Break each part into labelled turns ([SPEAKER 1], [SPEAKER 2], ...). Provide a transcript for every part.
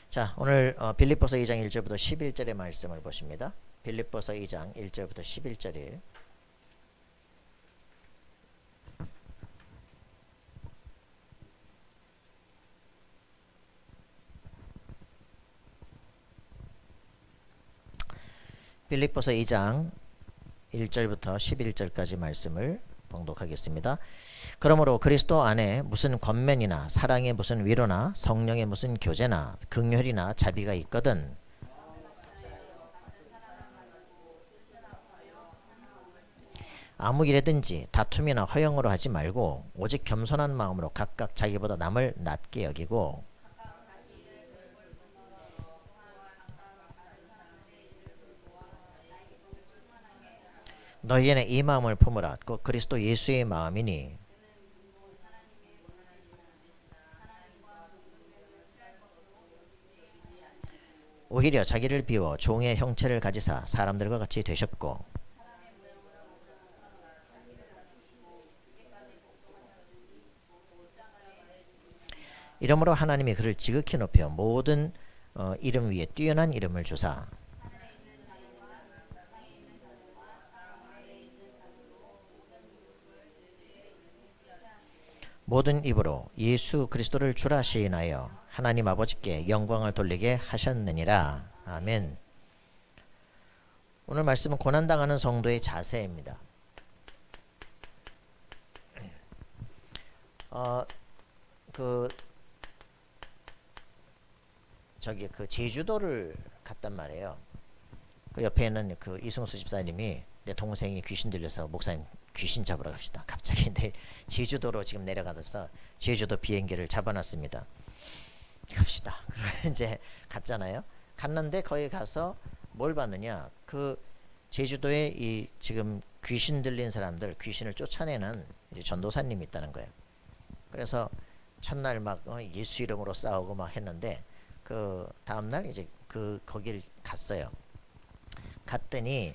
[SPEAKER 1] 자, 오늘 빌립보서 2장 1절부터 11절의 말씀을 보십니다. 빌립보서 2장 1절부터 11절이에요. 빌립보서 2장 1절부터 11절까지 말씀을 봉독하겠습니다. 그러므로 그리스도 안에 무슨 권면이나 사랑의 무슨 위로나 성령의 무슨 교제나 긍휼이나 자비가 있거든 아무 일에든지 다툼이나 허영으로 하지 말고 오직 겸손한 마음으로 각각 자기보다 남을 낮게 여기고 너희에는 이 마음을 품으라. 곧 그리스도 예수의 마음이니 오히려 자기를 비워 종의 형체를 가지사 사람들과 같이 되셨고 이러므로 하나님이 그를 지극히 높여 모든 이름 위에 뛰어난 이름을 주사 모든 입으로 예수 그리스도를 주라 시인하여 하나님 아버지께 영광을 돌리게 하셨느니라. 아멘. 오늘 말씀은 고난당하는 성도의 자세입니다. 그 제주도를 갔단 말이에요. 그 옆에 있는 그 이승수 집사님이 내 동생이 귀신 들려서 목사님 귀신 잡으러 갑시다. 갑자기 내일 제주도로 지금 내려가서 제주도 비행기를 잡아놨습니다. 갑시다. 그러면 이제 갔잖아요. 갔는데 거기 가서 뭘 봤느냐? 그 제주도에 이 지금 귀신 들린 사람들 귀신을 쫓아내는 이제 전도사님이 있다는 거예요. 그래서 첫날 막 예수 이름으로 싸우고 막 했는데 그 다음날 이제 그 거기를 갔어요. 갔더니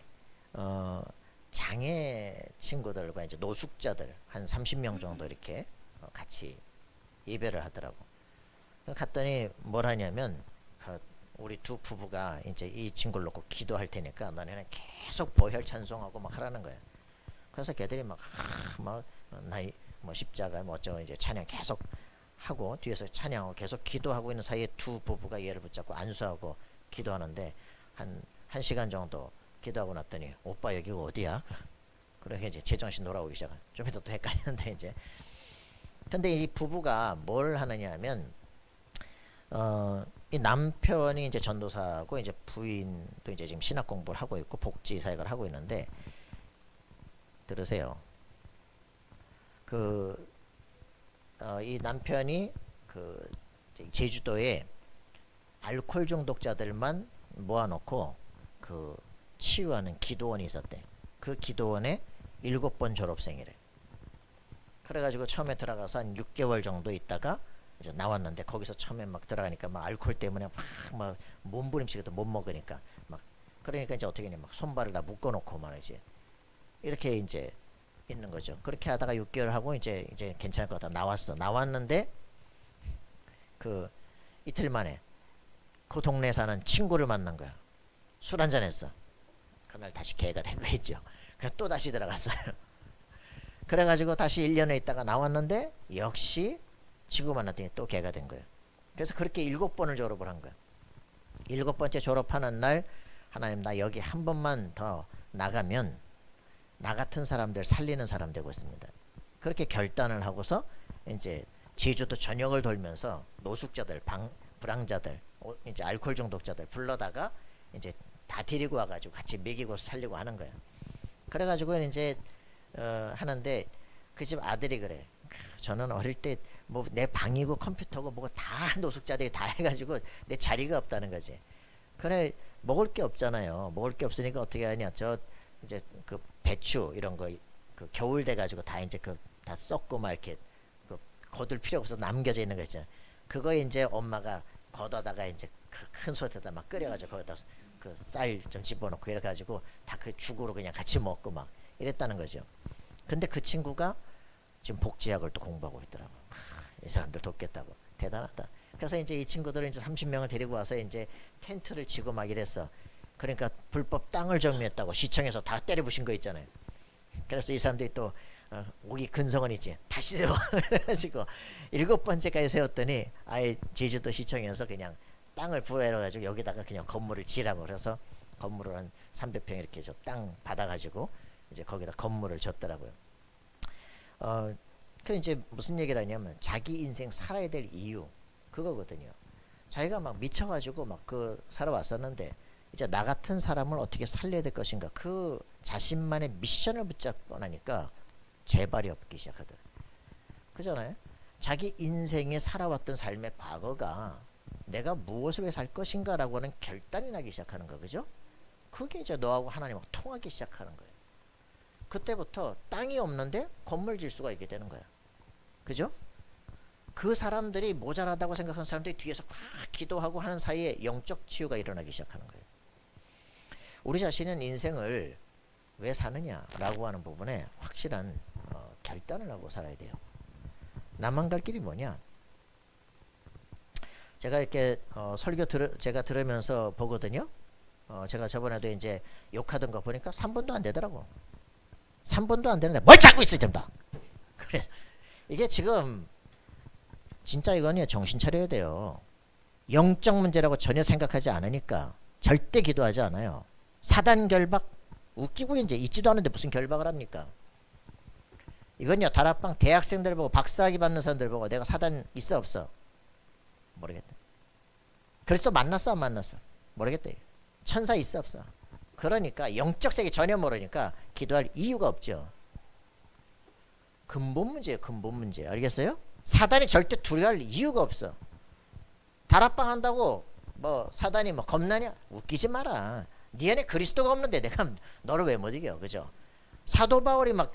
[SPEAKER 1] 장애 친구들과 이제 노숙자들 한 30명 정도 이렇게 같이 예배를 하더라고. 갔더니 뭘 하냐면 우리 두 부부가 이제 이 친구를 놓고 기도할 테니까 너네는 계속 보혈 찬송하고 막 하라는 거야. 그래서 걔들이 막 나이 뭐 십자가 뭐 어쩌고 이제 찬양 계속 하고 뒤에서 찬양하고 계속 기도하고 있는 사이에 두 부부가 얘를 붙잡고 안수하고 기도하는데 한 시간 정도 기도하고 났더니 오빠 여기가 어디야? 그렇게 이제 제정신 돌아오기 시작한. 좀 해도 또 헷갈리는데 이제. 근데 이 부부가 뭘 하느냐 하면 이 남편이 이제 전도사고 이제 부인도 이제 지금 신학 공부를 하고 있고 복지 사역을 하고 있는데 들으세요. 이 남편이 그 제주도에 알코올 중독자들만 모아놓고 그 치유하는 기도원이 있었대. 그 기도원에 7번 졸업생이래. 그래가지고 처음에 들어가서 한 6개월 정도 있다가 이제 나왔는데 거기서 처음에 막 들어가니까 막 알코올 때문에 막 몸부림치기도 못 먹으니까 막 그러니까 이제 어떻게 했냐 막 손발을 다 묶어놓고 말이지 이렇게 이제 있는 거죠. 그렇게 하다가 6개월 하고 이제 괜찮을 것 같다 나왔는데 그 이틀 만에 그 동네에 사는 친구를 만난 거야. 술 한잔 했어. 그날 다시 개가 된 거 있죠. 그래서 또 다시 들어갔어요. 그래가지고 다시 1년에 있다가 나왔는데 역시 친구 만났더니 또 개가 된 거예요. 그래서 그렇게 7번을 졸업을 한 거예요. 7번째 졸업하는 날 하나님 나 여기 한 번만 더 나가면 나 같은 사람들 살리는 사람 되고 있습니다. 그렇게 결단을 하고서 이제 제주도 전역을 돌면서 노숙자들, 불황자들, 이제 알코올 중독자들 불러다가 이제 다 데리고 와가지고 같이 먹이고 살리고 하는 거예요. 그래가지고 이제 하는데 그 집 아들이 그래. 저는 어릴 때 뭐 내 방이고 컴퓨터고 뭐고 다 노숙자들이 다 해가지고 내 자리가 없다는 거지. 그래 먹을 게 없잖아요. 먹을 게 없으니까 어떻게 하냐. 저 이제 그 배추 이런 거 그 겨울 돼 가지고 다 이제 그 다 썩고 막 이렇게 그 거둘 필요 없어서 남겨져 있는 거 있잖아요. 그거 이제 엄마가 걷어다가 이제 큰 솥에다 막 끓여가지고 거기다 그 쌀 좀 집어넣고 이래가지고 다 그 죽으로 그냥 같이 먹고 막 이랬다는 거죠. 근데 그 친구가 지금 복지학을 또 공부하고 있더라고. 이 사람들 돕겠다고. 대단하다. 그래서 이제 이 친구들은 이제 30명을 데리고 와서 이제 텐트를 치고 막 이랬어. 그러니까 불법 땅을 점유했다고 시청에서 다 때려부신 거 있잖아요. 그래서 이 사람들이 또 오기 근성은 있지. 다시 세워. 그래가지고 7번째까지 세웠더니 아예 제주도 시청에서 그냥 땅을 부여해가지고 여기다가 그냥 건물을 지라고 그래서 건물을 한 300평 이렇게 저 땅 받아가지고 이제 거기다 건물을 졌더라고요. 그 이제 무슨 얘기를 하냐면 자기 인생 살아야 될 이유 그거거든요. 자기가 막 미쳐가지고 막 그 살아왔었는데 이제 나 같은 사람을 어떻게 살려야 될 것인가 그 자신만의 미션을 붙잡고 나니까 재발이 없기 시작하더라. 그잖아요. 자기 인생에 살아왔던 삶의 과거가 내가 무엇을 위해 살 것인가라고 하는 결단이 나기 시작하는 거 그죠? 그게 이제 너하고 하나님하고 통하기 시작하는 거예요. 그때부터 땅이 없는데 건물 질 수가 있게 되는 거야. 그죠? 그 사람들이 모자라다고 생각하는 사람들이 뒤에서 막 기도하고 하는 사이에 영적 치유가 일어나기 시작하는 거예요. 우리 자신은 인생을 왜 사느냐라고 하는 부분에 확실한 결단을 하고 살아야 돼요. 나만 갈 길이 뭐냐? 제가 이렇게 제가 들으면서 보거든요. 제가 저번에도 이제 욕하던 거 보니까 3분도 안 되더라고. 3분도 안 되는데 뭘 찾고 있어 좀 더. 그래서 이게 지금 진짜 이거는 정신 차려야 돼요. 영적 문제라고 전혀 생각하지 않으니까 절대 기도하지 않아요. 사단 결박 웃기고 이제 있지도 않은데 무슨 결박을 합니까? 이건요 다락방 대학생들 보고 박사학위 받는 사람들 보고 내가 사단 있어 없어? 모르겠다. 그리스도 만났어 안 만났어? 모르겠다. 천사 있어 없어? 그러니까 영적 세계 전혀 모르니까 기도할 이유가 없죠. 근본 문제예요. 근본 문제. 알겠어요? 사단이 절대 두려워할 이유가 없어. 다락방 한다고 뭐 사단이 뭐 겁나냐? 웃기지 마라. 네 안에 그리스도가 없는데 내가 너를 왜 못 이겨? 그죠? 사도 바울이 막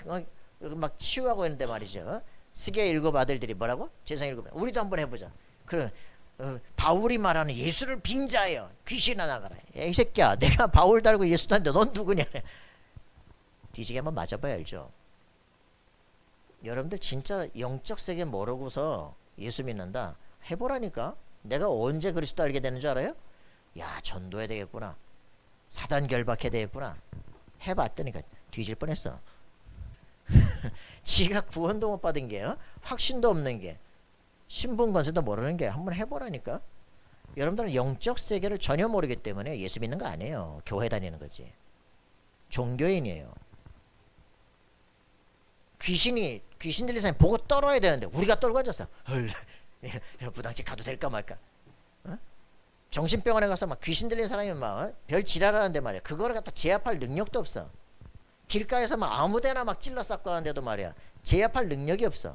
[SPEAKER 1] 치유하고 있는데 말이죠. 스게 7 아들들이 뭐라고? 제상 7. 우리도 한번 해보자. 그래. 바울이 말하는 예수를 빙자하여 귀신아 나가라. 이 새끼야 내가 바울 달고 예수 다는데 넌 누구냐? 뒤지게 한번 맞아봐야 알죠. 여러분들 진짜 영적 세계 모르고서 예수 믿는다 해보라니까. 내가 언제 그리스도 알게 되는 줄 알아요? 야 전도해야 되겠구나. 사단 결박해야 되겠구나. 해봤더니까 뒤질 뻔했어. 지가 구원도 못 받은 게 확신도 없는 게 신분 권세도 모르는 게 한번 해보라니까. 여러분들은 영적 세계를 전혀 모르기 때문에 예수 믿는 거 아니에요. 교회 다니는 거지. 종교인이에요. 귀신 들린 사람이 보고 떨어야 되는데 우리가 떨고 앉았어. 부당집 가도 될까 말까. 정신병원에 가서 막 귀신 들린 사람이 막 별 지랄하는데 말이야. 그거를 갖다 제압할 능력도 없어. 길가에서 막 아무데나 막 찔러 쌓고 하는데도 말이야. 제압할 능력이 없어.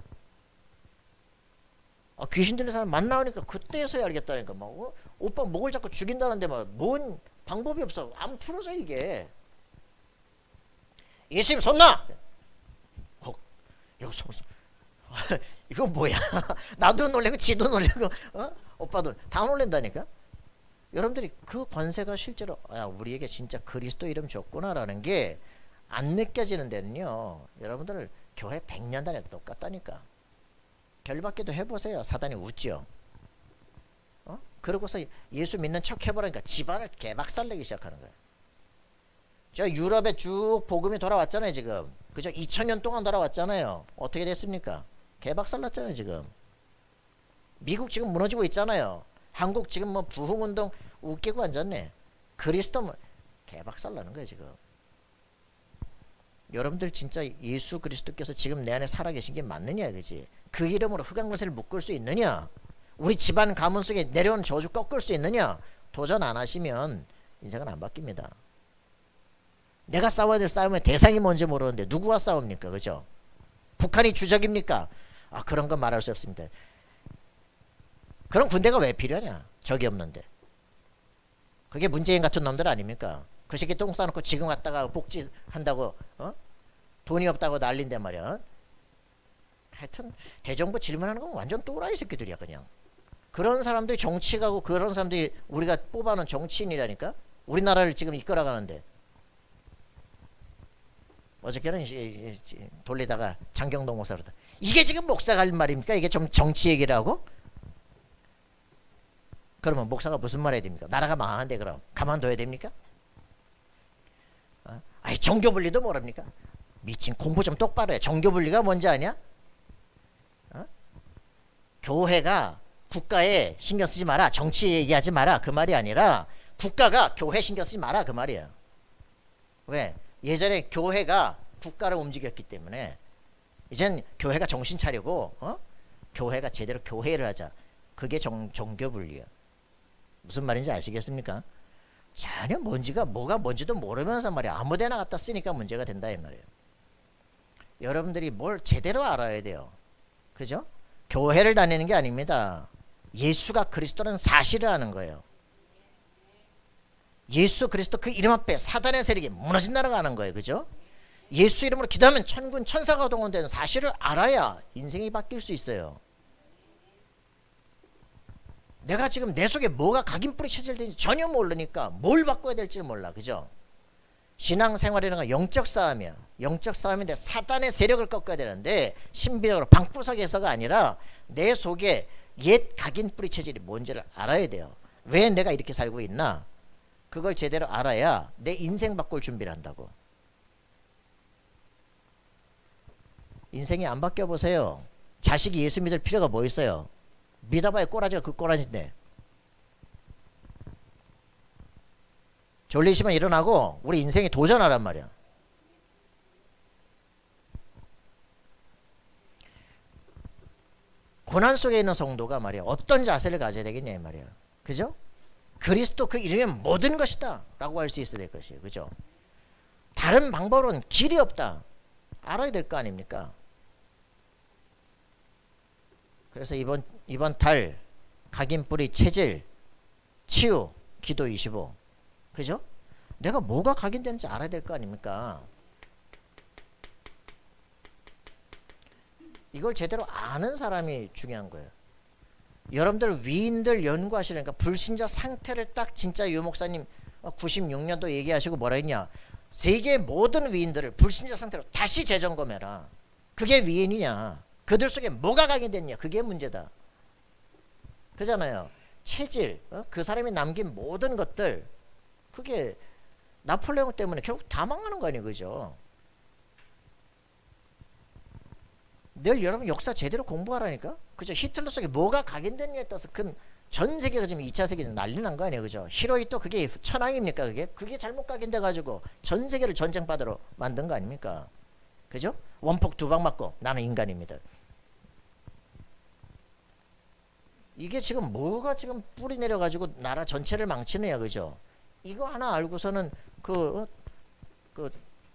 [SPEAKER 1] 귀신 들린 사람 만나오니까 그때서야 알겠다니까. 막 오빠 목을 잡고 죽인다는데 막 뭔 방법이 없어. 안 풀어져 이게. 예수님 손 놔. 여기 손. 이건 뭐야? 나도 놀래고 지도 놀래고 오빠도 다 놀랜다니까. 여러분들이 그 권세가 실제로 우리에게 진짜 그리스도 이름 줬구나라는 게 안 느껴지는 데는요. 여러분들 교회 100년 다녀도 똑같다니까. 결박기도 해보세요. 사단이 웃죠. 그러고서 예수 믿는 척 해보라니까 집안을 개박살내기 시작하는 거예요. 저 유럽에 쭉 복음이 돌아왔잖아요 지금. 그죠? 2000년 동안 돌아왔잖아요. 어떻게 됐습니까? 개박살났잖아요 지금. 미국 지금 무너지고 있잖아요. 한국 지금 뭐 부흥운동 웃기고 앉았네. 그리스도 개박살나는 거예요 지금. 여러분들 진짜 예수 그리스도께서 지금 내 안에 살아계신 게 맞느냐 그지? 그 이름으로 흑암권세를 묶을 수 있느냐? 우리 집안 가문 속에 내려오는 저주 꺾을 수 있느냐? 도전 안 하시면 인생은 안 바뀝니다. 내가 싸워야 될 싸움의 대상이 뭔지 모르는데 누구와 싸웁니까? 그죠? 북한이 주적입니까? 그런 건 말할 수 없습니다. 그럼 군대가 왜 필요하냐? 적이 없는데. 그게 문재인 같은 놈들 아닙니까? 그 새끼 똥 싸놓고 지금 갔다가 복지한다고 돈이 없다고 난린단 말이야. 하여튼 대정부 질문하는 건 완전 또라이 새끼들이야 그냥. 그런 사람들이 정치 가고 그런 사람들이 우리가 뽑아놓은 정치인이라니까. 우리나라를 지금 이끌어가는데. 어저께는 돌리다가 장경동 목사 그러다. 이게 지금 목사가 할 말입니까? 이게 좀 정치 얘기라고? 그러면 목사가 무슨 말 해야 됩니까? 나라가 망하는데 그럼 가만둬야 됩니까? 아니 종교분리도 모릅니까? 미친, 공부 좀 똑바로 해. 종교분리가 뭔지 아냐? 교회가 국가에 신경 쓰지 마라, 정치 얘기하지 마라, 그 말이 아니라 국가가 교회 신경 쓰지 마라, 그 말이야. 왜? 예전에 교회가 국가를 움직였기 때문에 이젠 교회가 정신 차리고 교회가 제대로 교회를 하자. 그게 종교분리야. 무슨 말인지 아시겠습니까? 전혀 뭐가 뭔지도 모르면서 말이야 아무데나 갖다 쓰니까 문제가 된다 이 말이에요. 여러분들이 뭘 제대로 알아야 돼요. 그죠? 교회를 다니는 게 아닙니다. 예수가 그리스도는 사실을 아는 거예요. 예수 그리스도 그 이름 앞에 사단의 세력이 무너진다고 하는 거예요. 그죠? 예수 이름으로 기도하면 천군 천사가 동원되는 사실을 알아야 인생이 바뀔 수 있어요. 내가 지금 내 속에 뭐가 각인뿌리 체질되는지 전혀 모르니까 뭘 바꿔야 될지 몰라. 그죠? 신앙생활이라는 건 영적 싸움이야. 영적 싸움인데 사단의 세력을 꺾어야 되는데 신비적으로 방구석에서가 아니라 내 속에 옛 각인뿌리 체질이 뭔지를 알아야 돼요. 왜 내가 이렇게 살고 있나? 그걸 제대로 알아야 내 인생 바꿀 준비를 한다고. 인생이 안 바뀌어 보세요. 자식이 예수 믿을 필요가 뭐 있어요? 믿어봐야 꼬라지가 그 꼬라지인데. 졸리시면 일어나고 우리 인생에 도전하란 말이야. 고난 속에 있는 성도가 말이야 어떤 자세를 가져야 되겠냐 이 말이야. 그죠? 그리스도 그 이름이면 모든 것이다 라고 할 수 있어야 될 것이에요. 그죠? 다른 방법은 길이 없다 알아야 될 거 아닙니까? 그래서 이번 달 각인뿌리 체질 치유 기도 25. 그죠? 내가 뭐가 각인되는지 알아야 될 거 아닙니까? 이걸 제대로 아는 사람이 중요한 거예요. 여러분들 위인들 연구하시려니까 불신자 상태를 딱 진짜 유 목사님 96년도 얘기하시고 뭐라 했냐? 세계 모든 위인들을 불신자 상태로 다시 재점검해라. 그게 위인이냐? 그들 속에 뭐가 각인됐냐? 그게 문제다. 그잖아요. 체질, 그 사람이 남긴 모든 것들, 그게 나폴레옹 때문에 결국 다 망하는 거 아니에요. 그죠? 늘 여러분 역사 제대로 공부하라니까. 그죠? 히틀러 속에 뭐가 각인됐냐에 따라서 전 세계가 지금 2차 세계는 난리 난 거 아니에요. 그죠? 히로히토 그게 천황입니까? 그게 잘못 각인돼 가지고 전 세계를 전쟁받으러 만든 거 아닙니까? 그죠? 원폭 2방 맞고 나는 인간입니다. 이게 지금 뭐가 지금 뿌리 내려 가지고 나라 전체를 망치느냐. 그죠? 이거 하나 알고서는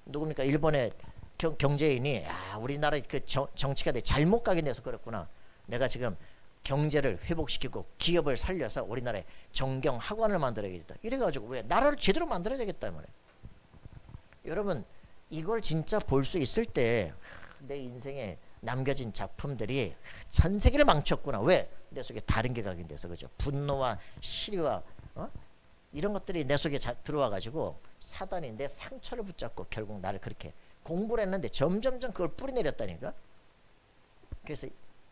[SPEAKER 1] 누굽니까? 일본의 경제인이 우리나라 그 정치가 잘못 각인돼서 그렇구나. 내가 지금 경제를 회복시키고 기업을 살려서 우리나라에 정경 학원을 만들어야겠다. 이래가지고 왜 나라를 제대로 만들어야 되겠다 말이에요. 여러분 이걸 진짜 볼 수 있을 때 내 인생에 남겨진 작품들이 전 세계를 망쳤구나. 왜? 내 속에 다른 게 각인돼서. 그죠? 분노와 시리와 이런 것들이 내 속에 들어와 가지고 사단이 내 상처를 붙잡고 결국 나를 그렇게 공부를 했는데 점점점 그걸 뿌리내렸다니까. 그래서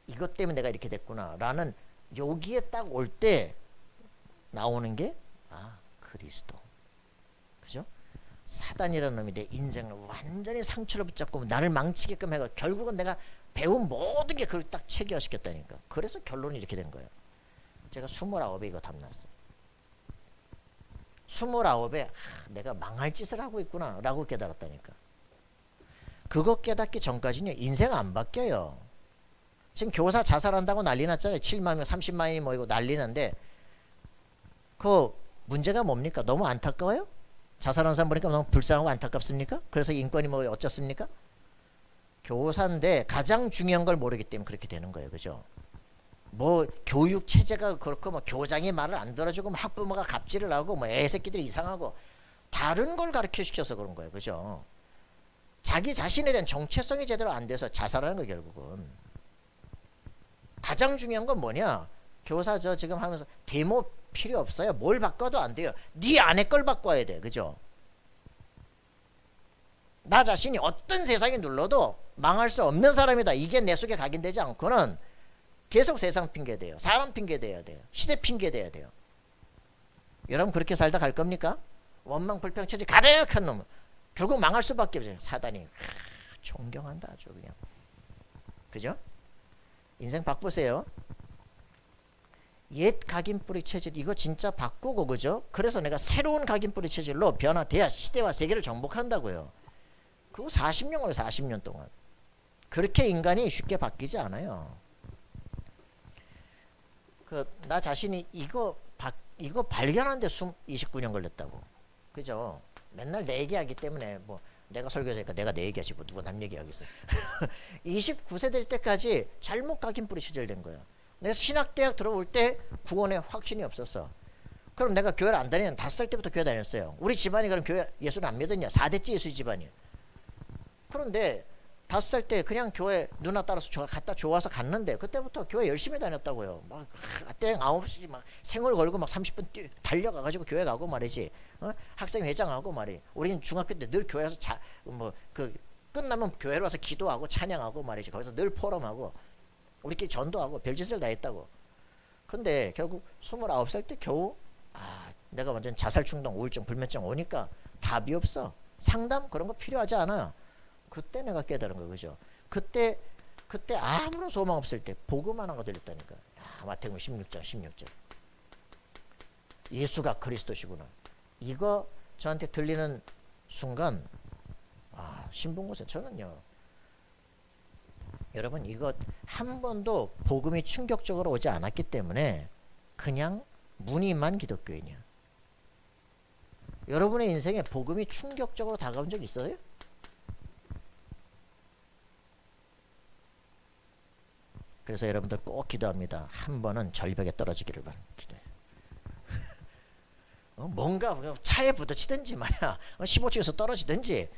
[SPEAKER 1] 이것 때문에 내가 이렇게 됐구나 라는 여기에 딱 올 때 나오는 게 그리스도. 그죠? 사단이라는 놈이 내 인생을 완전히 상처를 붙잡고 나를 망치게끔 해가 결국은 내가 배운 모든 게 그걸 딱 체계화시켰다니까. 그래서 결론이 이렇게 된 거예요. 제가 29에 이거 답났어요. 29에 내가 망할 짓을 하고 있구나 라고 깨달았다니까. 그거 깨닫기 전까지는 인생 안 바뀌어요. 지금 교사 자살한다고 난리 났잖아요. 7만 명 30만이 모이고 난리 났는데 그 문제가 뭡니까? 너무 안타까워요? 자살한 사람 보니까 너무 불쌍하고 안타깝습니까? 그래서 인권이 뭐 어쩌습니까? 교사인데 가장 중요한 걸 모르기 때문에 그렇게 되는 거예요. 그죠? 뭐 교육 체제가 그렇고 뭐 교장이 말을 안 들어주고 뭐 학부모가 갑질을 하고 뭐 애새끼들이 이상하고 다른 걸 가르쳐 시켜서 그런 거예요. 그죠? 자기 자신에 대한 정체성이 제대로 안 돼서 자살하는 거 결국은. 가장 중요한 건 뭐냐? 교사 저 지금 하면서 데모 필요 없어요. 뭘 바꿔도 안 돼요. 네 안에 걸 바꿔야 돼. 그죠? 나 자신이 어떤 세상에 눌러도 망할 수 없는 사람이다. 이게 내 속에 각인되지 않고는 계속 세상 핑계 대요. 사람 핑계 대야 돼요. 시대 핑계 대야 돼요. 여러분 그렇게 살다 갈 겁니까? 원망 불평 처지 가득한 놈 결국 망할 수밖에 없어요. 사단이 존경한다 아주 그냥. 그죠? 인생 바꾸세요. 옛 각인뿌리 체질 이거 진짜 바꾸고 그죠? 그래서 내가 새로운 각인뿌리 체질로 변화돼야 시대와 세계를 정복한다고요. 그거 40년을 40년 동안 그렇게 인간이 쉽게 바뀌지 않아요. 나 자신이 이거 발견하는데 29년 걸렸다고. 그죠? 맨날 내 얘기하기 때문에 뭐 내가 설교자니까 내가 내 얘기하지 뭐 누가 남 얘기하겠어. 29세 될 때까지 잘못 각인뿌리 체질된 거야. 내가 신학대학 들어올 때 구원에 확신이 없었어. 그럼 내가 교회를 안 다니는 5살 때부터 교회 다녔어요. 우리 집안이 그럼 교회 예수를 안 믿었냐? 4대째 예수 집안이야. 그런데 5살 때 그냥 교회 누나 따라서 갔다 좋아서 갔는데 그때부터 교회 열심히 다녔다고요. 막 땡 9시 막 생을 걸고 막 30분 달려가가지고 교회 가고 말이지. 학생회장하고 말이. 우리는 중학교 때 늘 교회에서 끝나면 교회로 와서 기도하고 찬양하고 말이지. 거기서 늘 포럼하고 우리끼리 전도하고 별짓을 다 했다고. 근데 결국 29살 때 겨우 내가 완전 자살 충동, 우울증, 불면증 오니까 답이 없어. 상담 그런 거 필요하지 않아. 그때 내가 깨달은 거 그죠? 그때 아무런 소망 없을 때 복음 하나가 들렸다니까. 마태복음 16장 16절. 예수가 그리스도시구나. 이거 저한테 들리는 순간 신분고세 저는요. 여러분 이거 한 번도 복음이 충격적으로 오지 않았기 때문에 그냥 무늬만 기독교인이야. 여러분의 인생에 복음이 충격적으로 다가온 적 있어요? 그래서 여러분들 꼭 기도합니다. 한 번은 절벽에 떨어지기를 기도해요. 뭔가 차에 부딪히든지 말이야. 15층에서 떨어지든지.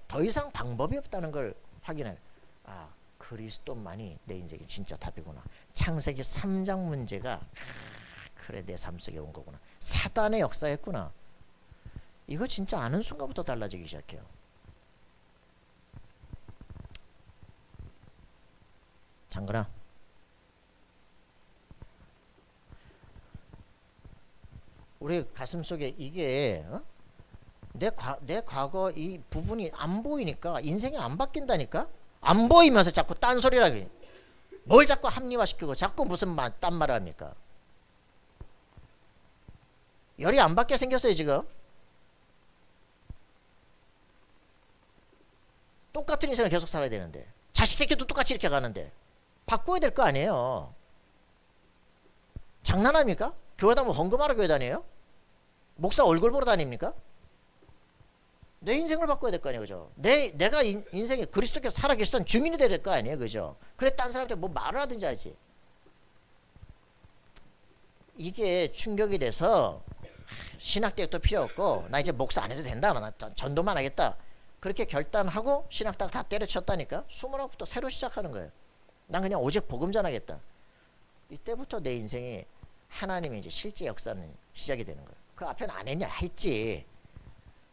[SPEAKER 1] 더 이상 방법이 없다는 걸 확인해. 그리스도만이 내 인생의 진짜 답이구나. 창세기 3장 문제가 그래 내 삶 속에 온 거구나. 사단의 역사였구나. 이거 진짜 아는 순간부터 달라지기 시작해요. 장근아, 우리 가슴 속에 이게 내 과거 이 부분이 안 보이니까 인생이 안 바뀐다니까. 안 보이면서 자꾸 딴소리라기. 뭘 자꾸 합리화시키고 자꾸 무슨 딴 말을 합니까? 열이 안 받게 생겼어요 지금. 똑같은 인생을 계속 살아야 되는데 자식 새끼도 똑같이 이렇게 가는데 바꿔야 될 거 아니에요. 장난합니까? 교회 다니면 헌금하러 교회 다녀요? 목사 얼굴 보러 다닙니까? 내 인생을 바꿔야 될 거 아니에요, 그죠? 내가 인생에 그리스도께서 살아계시던 증인이 돼야 될 거 아니에요, 그죠? 그래, 딴 사람한테 뭐 말을 하든지 하지. 이게 충격이 돼서 신학대학도 필요 없고 나 이제 목사 안 해도 된다, 나 전도만 하겠다. 그렇게 결단하고 신학대학 다 때려쳤다니까. 29부터 새로 시작하는 거예요. 난 그냥 오직 복음 전하겠다. 이때부터 내 인생이 하나님의 이제 실제 역사는 시작이 되는 거예요. 그 앞에는 안 했냐? 했지.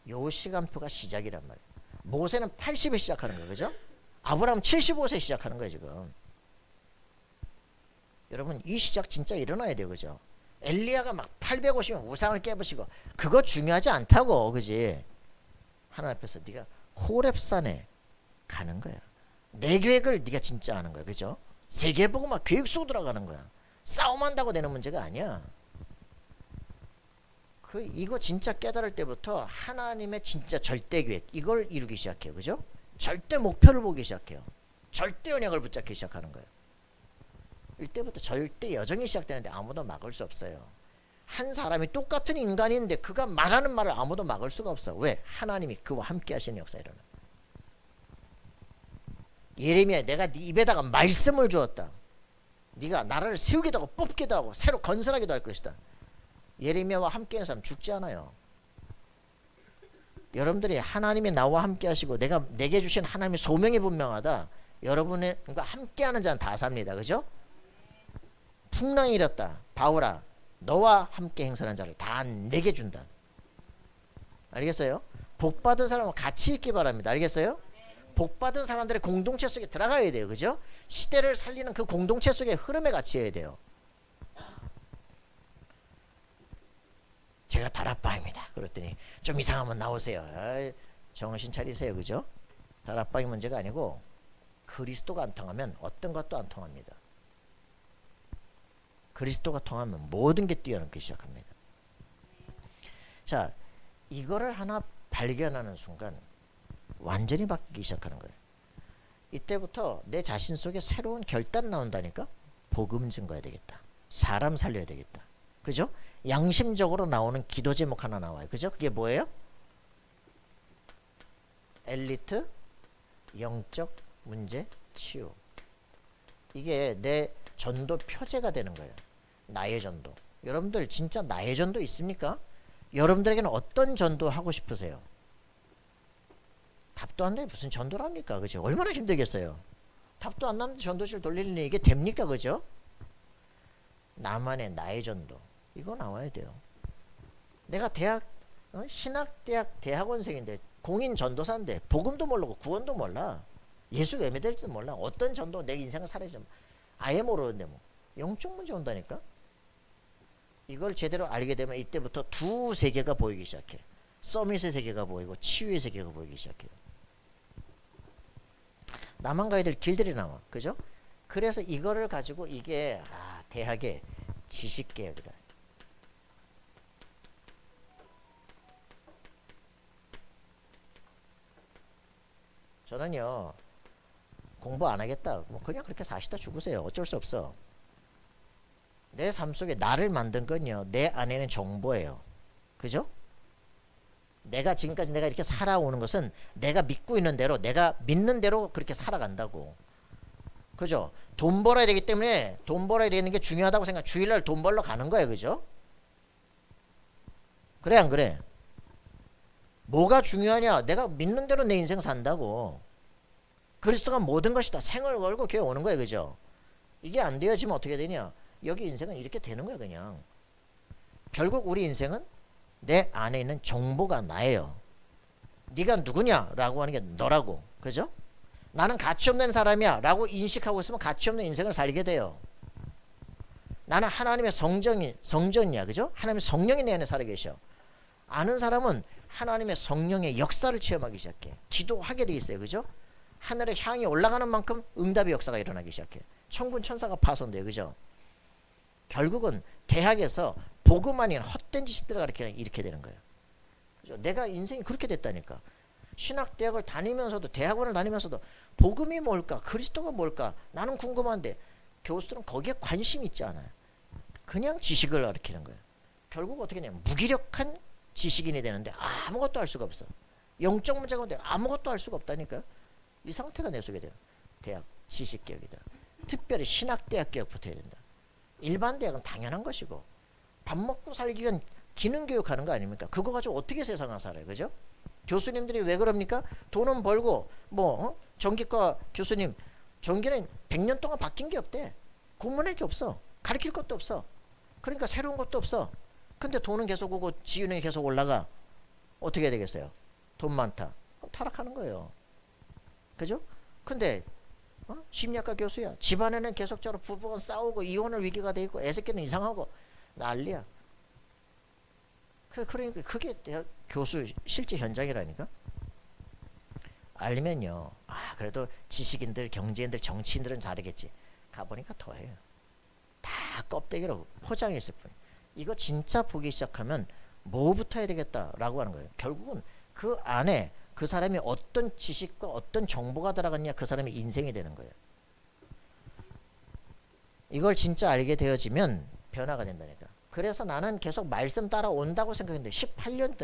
[SPEAKER 1] 요 시간표가 시작이란 말이에요. 모세는 80에 시작하는 거예요, 그죠? 아브라함 75세 시작하는 거예요 지금. 여러분 이 시작 진짜 일어나야 돼요, 그죠? 엘리야가 막 850명 우상을 깨부시고 그거 중요하지 않다고, 그지? 하나님 앞에서 네가 호렙산에 가는 거야. 내 계획을 네가 진짜 하는 거야, 그죠? 세계 보고 막 계획 쓰고 들어가는 거야. 싸움한다고 되는 문제가 아니야. 이거 진짜 깨달을 때부터 하나님의 진짜 절대 계획 이걸 이루기 시작해요, 그죠? 절대 목표를 보기 시작해요. 절대 언약을 붙잡기 시작하는 거예요. 이때부터 절대 여정이 시작되는데 아무도 막을 수 없어요. 한 사람이 똑같은 인간인데 그가 말하는 말을 아무도 막을 수가 없어. 왜? 하나님이 그와 함께 하시는 역사 일어나. 예레미야, 내가 네 입에다가 말씀을 주었다. 네가 나라를 세우기도 하고 뽑기도 하고 새로 건설하기도 할 것이다. 예레미야와 함께하는 사람 죽지 않아요. 여러분들이 하나님이 나와 함께 하시고 내게 주신 하나님의 소명이 분명하다. 여러분과 함께하는 자는 다 삽니다, 그죠? 풍랑이 일었다. 바울아, 너와 함께 행선한 자를 다 내게 준다. 알겠어요? 복받은 사람은 같이 있기 바랍니다. 알겠어요? 복받은 사람들의 공동체 속에 들어가야 돼요, 그죠? 시대를 살리는 그 공동체 속의 흐름에 같이 해야 돼요. 제가 다락방입니다. 그랬더니 좀 이상하면 나오세요. 아이, 정신 차리세요. 그죠? 다락방이 문제가 아니고 그리스도가 안 통하면 어떤 것도 안 통합니다. 그리스도가 통하면 모든 게 뛰어넘기 시작합니다. 자, 이거를 하나 발견하는 순간 완전히 바뀌기 시작하는 거예요. 이때부터 내 자신 속에 새로운 결단 나온다니까. 복음 증거해야 되겠다. 사람 살려야 되겠다. 그죠? 양심적으로 나오는 기도 제목 하나 나와요. 그죠? 그게 뭐예요? 엘리트 영적 문제 치유. 이게 내 전도 표제가 되는 거예요. 나의 전도. 여러분들 진짜 나의 전도 있습니까? 여러분들에게는 어떤 전도 하고 싶으세요? 답도 안 돼. 무슨 전도랍니까? 그죠? 얼마나 힘들겠어요. 답도 안 나는데 전도실 돌리는 이게 됩니까? 그죠? 나만의 나의 전도. 이거 나와야 돼요. 내가 대학 신학대학 대학원생인데 공인 전도사인데 복음도 모르고 구원도 몰라. 예수가 왜 될지 몰라. 어떤 전도 내 인생을 살아야지 아예 모르는데 뭐 영적 문제 온다니까. 이걸 제대로 알게 되면 이때부터 두 세계가 보이기 시작해. 서밋의 세계가 보이고 치유의 세계가 보이기 시작해요. 나만 가야 될 길들이 나와. 그죠? 그래서 이거를 가지고 이게 대학의 지식개혁이다. 저는요 공부 안 하겠다. 뭐 그냥 그렇게 사시다 죽으세요. 어쩔 수 없어. 내 삶 속에 나를 만든 건요 내 안에는 정보예요. 그죠? 내가 지금까지 내가 이렇게 살아오는 것은 내가 믿고 있는 대로 내가 믿는 대로 그렇게 살아간다고. 그죠? 돈 벌어야 되기 때문에 돈 벌어야 되는 게 중요하다고 생각. 주일날 돈 벌러 가는 거예요. 그죠? 그래 안 그래? 뭐가 중요하냐? 내가 믿는 대로 내 인생 산다고. 그리스도가 모든 것이다. 생을 걸고 교회 오는 거예요. 그죠? 이게 안 되어지면 어떻게 되냐? 여기 인생은 이렇게 되는 거야. 그냥 결국 우리 인생은 내 안에 있는 정보가 나예요. 네가 누구냐 라고 하는 게 너라고. 그죠? 나는 가치 없는 사람이야 라고 인식하고 있으면 가치 없는 인생을 살게 돼요. 나는 하나님의 성전이야. 그죠? 하나님의 성령이 내 안에 살아계셔. 아는 사람은 하나님의 성령의 역사를 체험하기 시작해. 기도하게 돼 있어요. 그죠? 하늘에 향이 올라가는 만큼 응답의 역사가 일어나기 시작해. 천군 천사가 파손돼요. 그죠? 결국은 대학에서 복음 아닌 헛된 지식들을 이렇게 되는 거예요. 그죠? 내가 인생이 그렇게 됐다니까. 신학대학을 다니면서도 대학원을 다니면서도 복음이 뭘까? 그리스도가 뭘까? 나는 궁금한데 교수들은 거기에 관심이 있지 않아요. 그냥 지식을 가르치는 거예요. 결국 어떻게 되냐면 무기력한 지식인이 되는데 아무것도 할 수가 없어. 영적 문제가 오는데 아무것도 할 수가 없다니까. 이 상태가 내 속에 돼요. 대학 지식개혁이다. 특별히 신학대학 개혁부터 해야 된다. 일반 대학은 당연한 것이고 밥 먹고 살기 위한 기능교육하는 거 아닙니까? 그거 가지고 어떻게 세상을 살아요. 그죠? 교수님들이 왜 그럽니까? 돈은 벌고 전기과 교수님 전기는 100년 동안 바뀐 게 없대. 공부할 게 없어. 가르칠 것도 없어. 그러니까 새로운 것도 없어. 근데 돈은 계속 오고 지위는 계속 올라가. 어떻게 해야 되겠어요? 돈 많다. 타락하는 거예요. 그죠? 근데 심리학과 교수야. 집안에는 계속적으로 부부가 싸우고 이혼을 위기가 돼 있고 애새끼는 이상하고 난리야. 그러니까 그게 교수 실제 현장이라니까. 알면요. 그래도 지식인들, 경제인들, 정치인들은 다르겠지. 가보니까 더해요. 다 껍데기로 포장했을 뿐. 이거 진짜 보기 시작하면 뭐부터 해야 되겠다라고 하는 거예요. 결국은 그 안에 그 사람이 어떤 지식과 어떤 정보가 들어갔냐 그 사람의 인생이 되는 거예요. 이걸 진짜 알게 되어지면 변화가 된다니까. 그래서 나는 계속 말씀 따라온다고 생각했는데 18년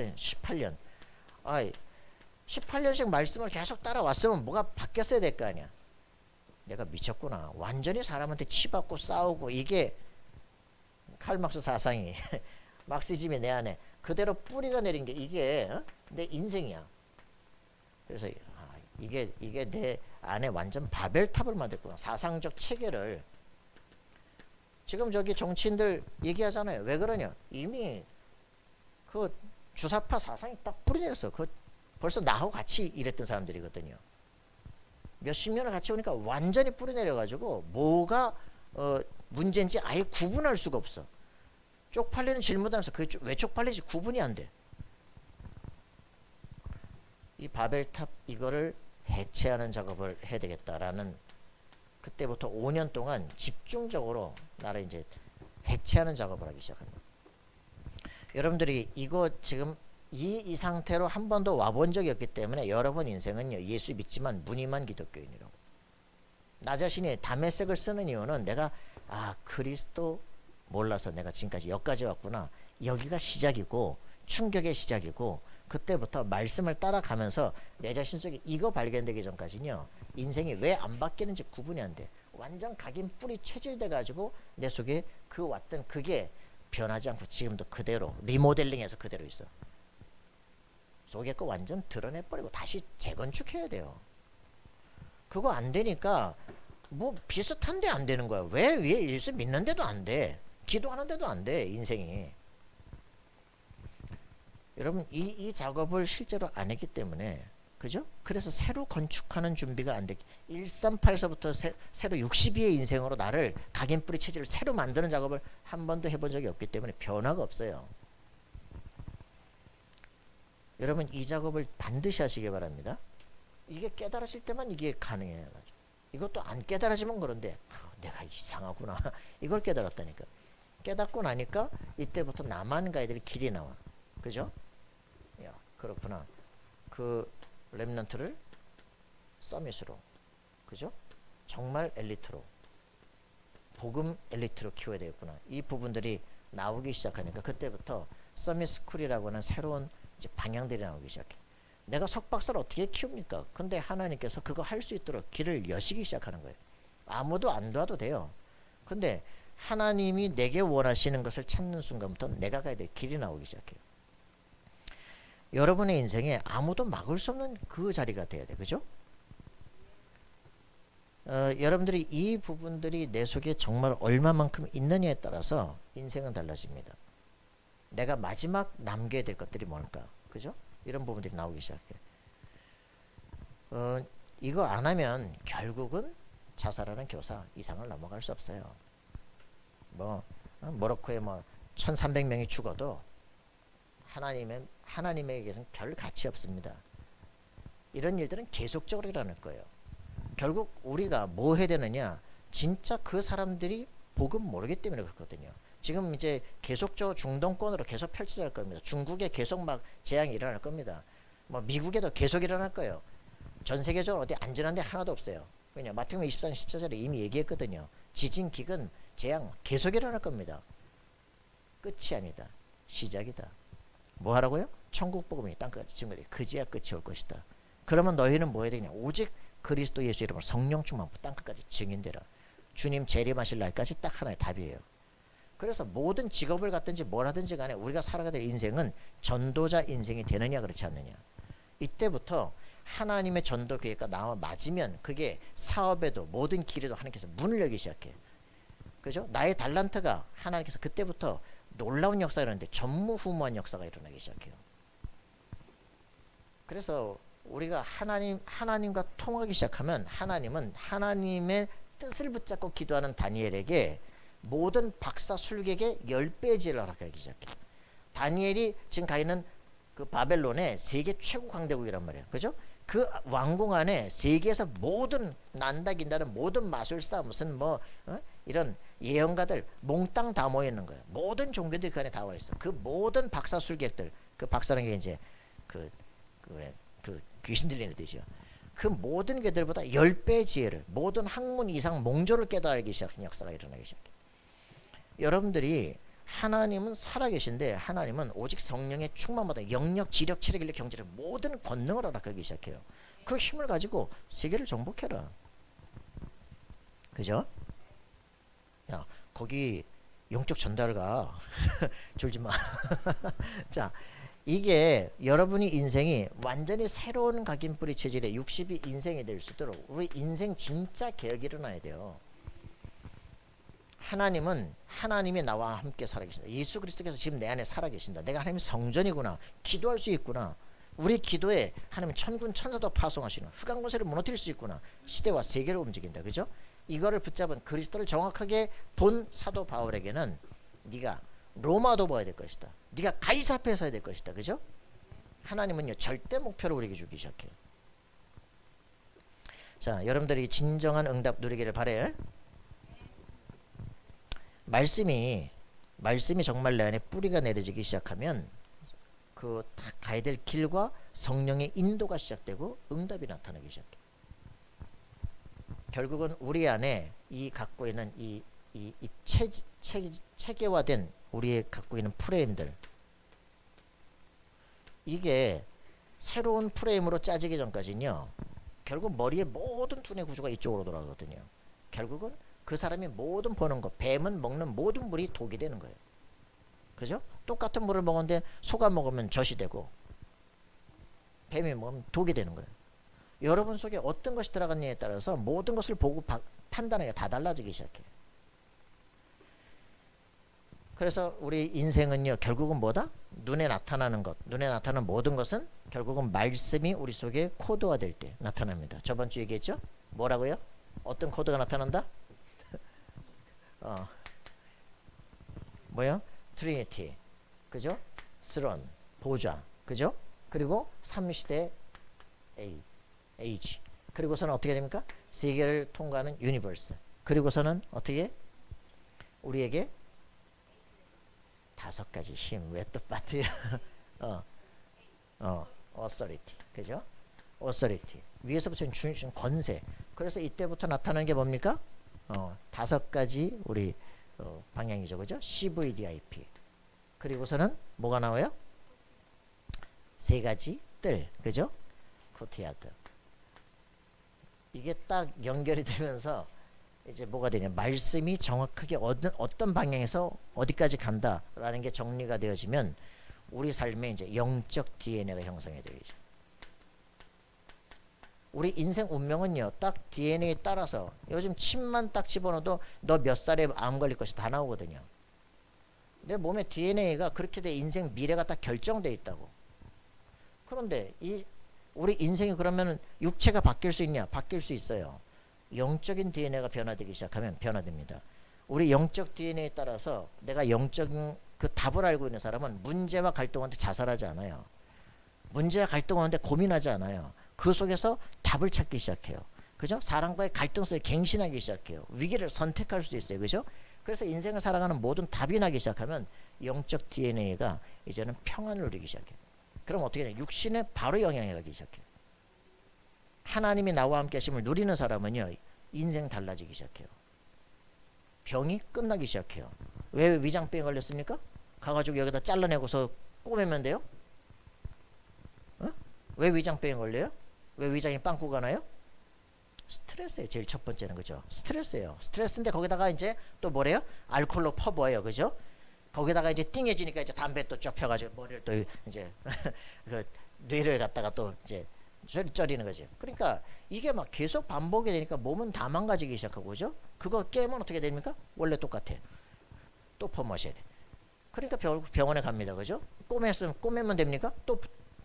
[SPEAKER 1] 18년씩 말씀을 계속 따라왔으면 뭐가 바뀌었어야 될 거 아니야. 내가 미쳤구나. 완전히 사람한테 치받고 싸우고 이게 칼막스 사상이 막시즘이 내 안에 그대로 뿌리가 내린 게 이게 내 인생이야. 그래서 이게 내 안에 완전 바벨탑을 만들구나. 사상적 체계를. 지금 저기 정치인들 얘기하잖아요. 왜 그러냐? 이미 그 주사파 사상이 딱 뿌리내렸어. 그 벌써 나하고 같이 일했던 사람들이거든요. 몇십 년을 같이 오니까 완전히 뿌리내려가지고 뭐가 문제인지 아예 구분할 수가 없어. 쪽팔리는 질문하면서 그게 왜 쪽팔리지 구분이 안 돼. 이 바벨탑 이거를 해체하는 작업을 해야 되겠다라는 그때부터 5년 동안 집중적으로 나를 이제 해체하는 작업을 하기 시작합니다. 여러분들이 이거 지금 이 상태로 한 번도 와본 적이 없기 때문에 여러분 인생은요 예수 믿지만 무늬만 기독교인이라고. 나 자신이 담에색을 쓰는 이유는 내가 그리스도 몰라서 내가 지금까지 여기까지 왔구나. 여기가 시작이고 충격의 시작이고 그때부터 말씀을 따라가면서 내 자신 속에 이거 발견되기 전까지는요 인생이 왜 안 바뀌는지 구분이 안 돼. 완전 각인 뿌리 체질돼 가지고 내 속에 그 왔던 그게 변하지 않고 지금도 그대로 리모델링해서 그대로 있어. 속에 거 완전 드러내버리고 다시 재건축해야 돼요. 그거 안 되니까 뭐 비슷한데 안 되는 거야. 왜 예수 믿는데도 안 돼. 기도하는데도 안 돼. 인생이. 여러분 이 작업을 실제로 안 했기 때문에 그죠? 그래서 새로 건축하는 준비가 안 돼. 1384부터 새로 62의 인생으로 나를 각인뿌리 체질을 새로 만드는 작업을 한 번도 해본 적이 없기 때문에 변화가 없어요. 여러분 이 작업을 반드시 하시기 바랍니다. 이게 깨달아질 때만 이게 가능해요. 이것도 안 깨달아지면 그런데 내가 이상하구나. 이걸 깨달았다니까. 깨닫고 나니까 이때부터 나만 가야 될 길이 나와. 그죠? 야, 그렇구나. 그 렘넌트를 서밋으로, 그죠? 정말 엘리트로, 복음 엘리트로 키워야 되겠구나. 이 부분들이 나오기 시작하니까 그때부터 서밋 스쿨이라고 하는 새로운 이제 방향들이 나오기 시작해. 내가 석박사를 어떻게 키웁니까? 근데 하나님께서 그거 할 수 있도록 길을 여시기 시작하는 거예요. 아무도 안 도와도 돼요. 근데 하나님이 내게 원하시는 것을 찾는 순간부터 내가 가야 될 길이 나오기 시작해요. 여러분의 인생에 아무도 막을 수 없는 그 자리가 돼야 돼. 그죠? 여러분들이 이 부분들이 내 속에 정말 얼마만큼 있느냐에 따라서 인생은 달라집니다. 내가 마지막 남겨야 될 것들이 뭘까? 그죠? 이런 부분들이 나오기 시작해. 이거 안 하면 결국은 자살하는 교사 이상을 넘어갈 수 없어요. 모로코에 1300명이 죽어도 하나님에게서는 별 가치 없습니다. 이런 일들은 계속적으로 일어날 거예요. 결국 우리가 뭐 해야 되느냐? 진짜 그 사람들이 복음 모르기 때문에 그렇거든요. 지금 이제 계속적으로 중동권으로 계속 펼쳐질 겁니다. 중국에 계속 막 재앙이 일어날 겁니다. 미국에도 계속 일어날 거예요. 전 세계적으로 어디 안전한 데 하나도 없어요. 왜냐? 마태복음 24장 14절에 이미 얘기했거든요. 지진, 기근, 재앙 계속 일어날 겁니다. 끝이 아니다. 시작이다. 뭐 하라고요? 천국 복음이 땅끝까지 증거되기 그제야 끝이 올 것이다. 그러면 너희는 뭐 해야 되냐? 오직 그리스도 예수 이름으로 성령 충만 땅끝까지 증인되라. 주님 재림하실 날까지 딱 하나의 답이에요. 그래서 모든 직업을 갖든지 뭘 하든지 간에 우리가 살아가야 될 인생은 전도자 인생이 되느냐 그렇지 않느냐. 이때부터 하나님의 전도 계획과 나와 맞으면 그게 사업에도 모든 길에도 하나님께서 문을 열기 시작해. 그죠? 나의 달란트가 하나님께서 그때부터 놀라운 역사가 일어나는데 전무후무한 역사가 일어나기 시작해요. 그래서 우리가 하나님과 통하기 시작하면 하나님은 하나님의 뜻을 붙잡고 기도하는 다니엘에게 모든 박사 술객의 10배의 지혜를 허락하기 시작해. 다니엘이 지금 가 있는 그 바벨론의 세계 최고 강대국이란 말이에요. 그죠? 그 왕궁 안에 세계에서 모든 난다 긴다는 모든 마술사 무슨 이런 예언가들 몽땅 다 모여 있는 거예요. 모든 종교들이 그 안에 다 와 있어. 그 모든 박사 술객들, 그 박사라는 게 이제 그 귀신 들리는 뜻이죠. 그 모든 개들보다 10배의 지혜를 모든 학문 이상 몽조를 깨달기 시작한 역사가 일어나기 시작해. 여러분들이 하나님은 살아계신데 하나님은 오직 성령의 충만보다 영력, 지력, 체력, 인력, 경제력 모든 권능을 허락하기 시작해요. 그 힘을 가지고 세계를 정복해라. 그죠? 야, 거기 영적 전달가 졸지 마. 자, 이게 여러분이 인생이 완전히 새로운 각인뿌리 체질의 60이 인생이 될 수 있도록 우리 인생 진짜 개혁이 일어나야 돼요. 하나님은 하나님이 나와 함께 살아계신다. 예수 그리스도께서 지금 내 안에 살아계신다. 내가 하나님의 성전이구나. 기도할 수 있구나. 우리 기도에 하나님 천군 천사도 파송하시는 흑암 권세를 무너뜨릴 수 있구나. 시대와 세계를 움직인다. 그죠? 이거를 붙잡은 그리스도를 정확하게 본 사도 바울에게는 네가 로마도 봐야 될 것이다. 네가 가이사 앞에 서야 될 것이다. 그죠? 하나님은요 절대 목표를 우리에게 주기 시작해요. 자, 여러분들이 진정한 응답 누리기를 바래. 말씀이 정말 내 안에 뿌리가 내려지기 시작하면 그 다 가야 될 길과 성령의 인도가 시작되고 응답이 나타나기 시작해. 결국은 우리 안에 이 갖고 있는 이 체계화된 우리의 갖고 있는 프레임들, 이게 새로운 프레임으로 짜지기 전까지는요 결국 머리의 모든 두뇌 구조가 이쪽으로 돌아가거든요. 결국은 그 사람이 모든 보는 것, 뱀은 먹는 모든 물이 독이 되는 거예요. 그죠? 똑같은 물을 먹었는데 소가 먹으면 젖이 되고 뱀이 먹으면 독이 되는 거예요. 여러분 속에 어떤 것이 들어갔느냐에 따라서 모든 것을 보고 판단하기가 다 달라지기 시작해요. 그래서 우리 인생은요 결국은 뭐다? 눈에 나타나는 것, 눈에 나타나는 모든 것은 결국은 말씀이 우리 속에 코드화 될 때 나타납니다. 저번 주 얘기했죠? 뭐라고요? 어떤 코드가 나타난다? 뭐요? 트리니티, 그죠? 스론, 보좌, 그죠? 그리고 3시대 H, 그리고서는 어떻게 됩니까? 세계를 통과하는 유니버스, 그리고서는 어떻게? 우리에게 5가지 힘. 왜 또 빠뜨려? authority, 그죠? authority, 위에서부터 주신 권세. 그래서 이때부터 나타나는 게 뭡니까? 5가지 우리 방향이죠, 그죠? CVDIP. 그리고서는 뭐가 나와요? 3가지 뜰, 그죠? 코트야드. 이게 딱 연결이 되면서 이제 뭐가 되냐? 말씀이 정확하게 어떤 방향에서 어디까지 간다라는 게 정리가 되어지면 우리 삶에 이제 영적 DNA가 형성이 되죠. 우리 인생 운명은요 딱 DNA에 따라서 요즘 침만 딱 집어넣어도 너 몇 살에 암 걸릴 것이 다 나오거든요. 내 몸에 DNA가 그렇게 돼 인생 미래가 딱 결정돼 있다고. 그런데 우리 인생이 그러면 육체가 바뀔 수 있냐? 바뀔 수 있어요. 영적인 DNA가 변화되기 시작하면 변화됩니다. 우리 영적 DNA에 따라서 내가 영적인 그 답을 알고 있는 사람은 문제와 갈등하는데 자살하지 않아요. 문제와 갈등하는데 고민하지 않아요. 그 속에서 답을 찾기 시작해요. 그죠? 사람과의 갈등 속에 갱신하기 시작해요. 위기를 선택할 수도 있어요. 그죠? 그래서 인생을 살아가는 모든 답이 나기 시작하면 영적 DNA가 이제는 평안을 누리기 시작해요. 그럼 어떻게 돼요? 육신에 바로 영향이 가기 시작해요. 하나님이 나와 함께 하심을 누리는 사람은요 인생 달라지기 시작해요. 병이 끝나기 시작해요. 왜 위장병에 걸렸습니까? 가가지고 여기다 잘라내고서 꼬매면 돼요? 왜 위장병에 걸려요? 왜 위장이 빵꾸가 나요? 스트레스예요. 제일 첫 번째는. 그죠? 스트레스예요. 스트레스인데 거기다가 이제 또 뭐래요? 알코올로 퍼부어요. 그죠? 거기다가 이제 띵해지니까 이제 담배 또 쫙 펴가지고 머리를 또 이제 그 뇌를 갖다가 또 이제 쩌리는 거지. 그러니까 이게 막 계속 반복이 되니까 몸은 다 망가지기 시작하고, 그죠? 그거 깨면 어떻게 됩니까? 원래 똑같아. 또 퍼마셔야 돼. 그러니까 병원에 갑니다. 그죠? 꼬매면 됩니까? 또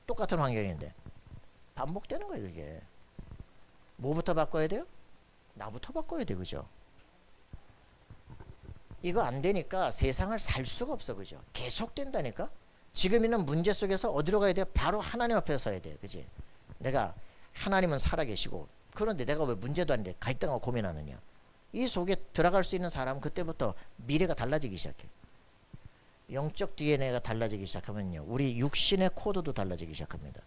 [SPEAKER 1] 똑같은 환경인데 반복되는 거예요. 이게 뭐부터 바꿔야 돼요? 나부터 바꿔야 돼. 그죠? 이거 안 되니까 세상을 살 수가 없어. 그죠? 계속 된다니까. 지금 있는 문제 속에서 어디로 가야 돼? 바로 하나님 앞에 서야 돼. 그지? 내가 하나님은 살아계시고 그런데 내가 왜 문제도 아닌데 갈등하고 고민하느냐. 이 속에 들어갈 수 있는 사람은 그때부터 미래가 달라지기 시작해. 영적 DNA가 달라지기 시작하면요 우리 육신의 코드도 달라지기 시작합니다.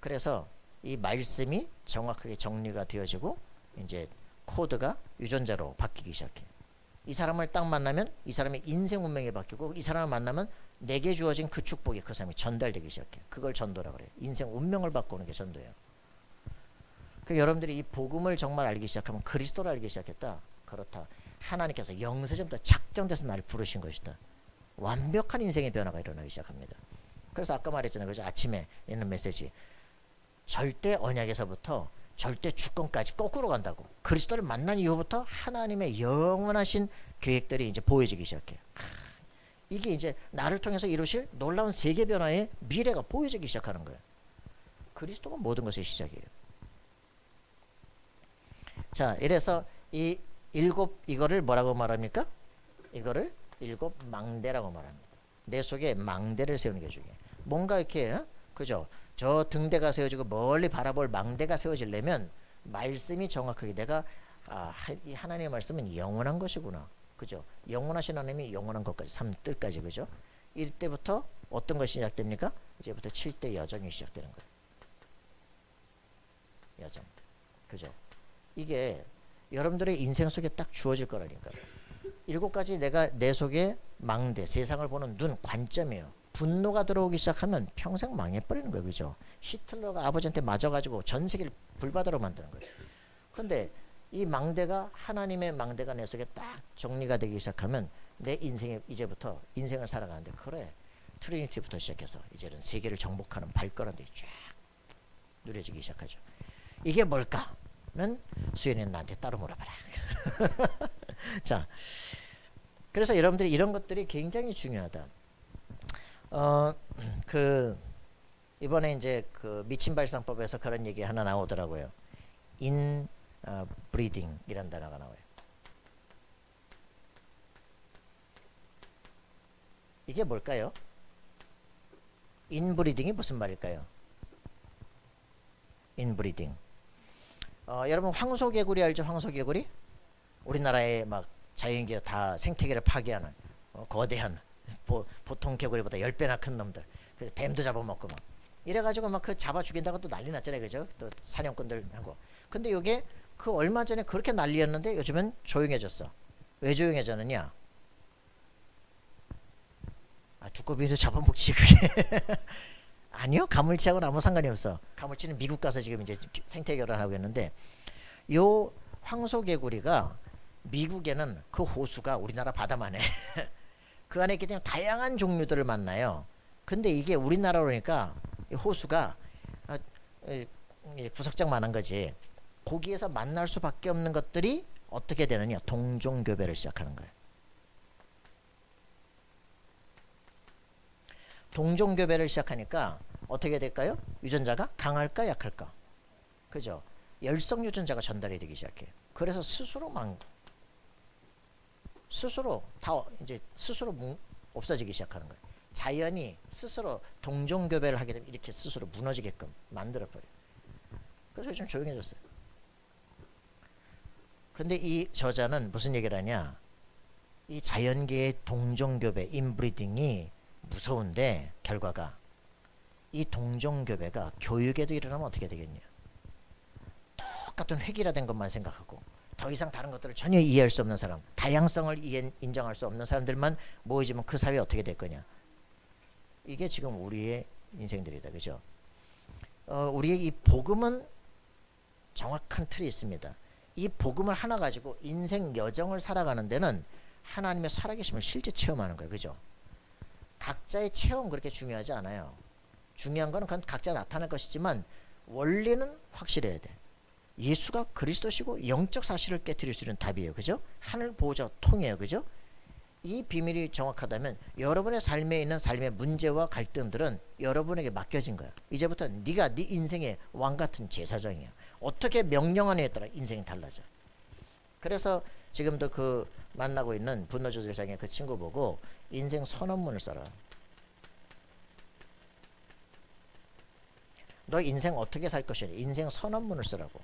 [SPEAKER 1] 그래서 이 말씀이 정확하게 정리가 되어지고 이제 코드가 유전자로 바뀌기 시작해. 이 사람을 딱 만나면 이 사람의 인생 운명이 바뀌고 이 사람을 만나면 내게 주어진 그 축복이 그 사람이 전달되기 시작해. 그걸 전도라고 그래요. 인생 운명을 바꾸는 게 전도예요. 그 여러분들이 이 복음을 정말 알기 시작하면 그리스도를 알기 시작했다. 그렇다. 하나님께서 영세전부터 작정돼서 나를 부르신 것이다. 완벽한 인생의 변화가 일어나기 시작합니다. 그래서 아까 말했잖아요. 그죠? 아침에 있는 메시지. 절대 언약에서부터 절대 주권까지 거꾸로 간다고. 그리스도를 만난 이후부터 하나님의 영원하신 계획들이 이제 보여지기 시작해요. 이게 이제 나를 통해서 이루실 놀라운 세계 변화의 미래가 보여지기 시작하는 거예요. 그리스도가 모든 것의 시작이에요. 자, 이래서 이 이거를 뭐라고 말합니까? 이거를 일곱 망대라고 말합니다. 내 속에 망대를 세우는 게 중요해. 뭔가 이렇게 그죠? 저 등대가 세워지고 멀리 바라볼 망대가 세워지려면 말씀이 정확하게 내가 이 하나님의 말씀은 영원한 것이구나. 그죠? 영원하신 하나님이 영원한 것까지 3들까지 그죠? 이때부터 어떤 것이 시작됩니까? 이제부터 7대 여정이 시작되는 거예요. 여정. 그죠? 이게 여러분들의 인생 속에 딱 주어질 거라니까요. 7가지 내가 내 속에 망대, 세상을 보는 눈, 관점이에요. 분노가 들어오기 시작하면 평생 망해버리는 거예요. 그죠? 히틀러가 아버지한테 맞아가지고 전 세계를 불바다로 만드는 거예요. 근데 이 망대가 하나님의 망대가 내 속에 딱 정리가 되기 시작하면 내 인생에 이제부터 인생을 살아가는데 그래 트리니티부터 시작해서 이제는 세계를 정복하는 발걸음들이 쫙 누려지기 시작하죠. 이게 뭘까는 수연이는 나한테 따로 물어봐라. 자, 그래서 여러분들이 이런 것들이 굉장히 중요하다. 이번에 이제 그 미친 발상법에서 그런 얘기 하나 나오더라고요. 인브리딩 이란 단어가 나와요. 이게 뭘까요? 인브리딩이 무슨 말일까요? 인브리딩. 여러분 황소개구리 알죠? 황소개구리? 우리나라의 막 자연계 다 생태계를 파괴하는 거대한 보통 개구리보다 10배나 큰 놈들. 그래서 뱀도 잡아먹고 막 이래가지고 막 그 잡아 죽인다고 또 난리 났잖아요. 그죠? 또 사냥꾼들 하고. 근데 이게 그 얼마 전에 그렇게 난리였는데 요즘은 조용해졌어. 왜 조용해졌느냐? 두꺼비도 잡아먹지 그게. 아니요, 가물치하고는 아무 상관이 없어. 가물치는 미국 가서 지금 이제 생태 결혼하고 있는데 요 황소개구리가 미국에는 그 호수가 우리나라 바다만 해. 그 안에 있기 때문에 다양한 종류들을 만나요. 근데 이게 우리나라로 오니까 호수가 구석장만한 거지. 거기에서 만날 수밖에 없는 것들이 어떻게 되느냐? 동종교배를 시작하는 거예요. 동종교배를 시작하니까 어떻게 될까요? 유전자가 강할까 약할까? 그죠? 열성 유전자가 전달이 되기 시작해요. 그래서 스스로 다 이제 스스로 없어지기 시작하는 거예요. 자연이 스스로 동종교배를 하게 되면 이렇게 스스로 무너지게끔 만들어버려요. 그래서 좀 조용해졌어요. 근데 이 저자는 무슨 얘기를 하냐? 이 자연계의 동종교배, 인브리딩이 무서운데 결과가 이 동종교배가 교육에도 일어나면 어떻게 되겠냐? 똑같은 획일화된 것만 생각하고 더 이상 다른 것들을 전혀 이해할 수 없는 사람, 다양성을 인정할 수 없는 사람들만 모이지면 그 사회 어떻게 될 거냐? 이게 지금 우리의 인생들이다. 그죠? 우리의 이 복음은 정확한 틀이 있습니다. 이 복음을 하나 가지고 인생 여정을 살아가는 데는 하나님의 살아계심을 실제 체험하는 거예요. 그죠? 각자의 체험 그렇게 중요하지 않아요. 중요한 거는 그건 각자 나타날 것이지만 원리는 확실해야 돼. 예수가 그리스도시고 영적 사실을 깨트릴 수 있는 답이에요. 그죠? 하늘 보호자 통해요. 그죠? 이 비밀이 정확하다면 여러분의 삶에 있는 삶의 문제와 갈등들은 여러분에게 맡겨진 거야. 이제부터 네가 네 인생의 왕 같은 제사장이야. 어떻게 명령하느냐에 따라 인생이 달라져. 그래서 지금도 그 만나고 있는 분노조절장의 그 친구 보고 인생 선언문을 써라. 너 인생 어떻게 살 것이냐? 인생 선언문을 쓰라고.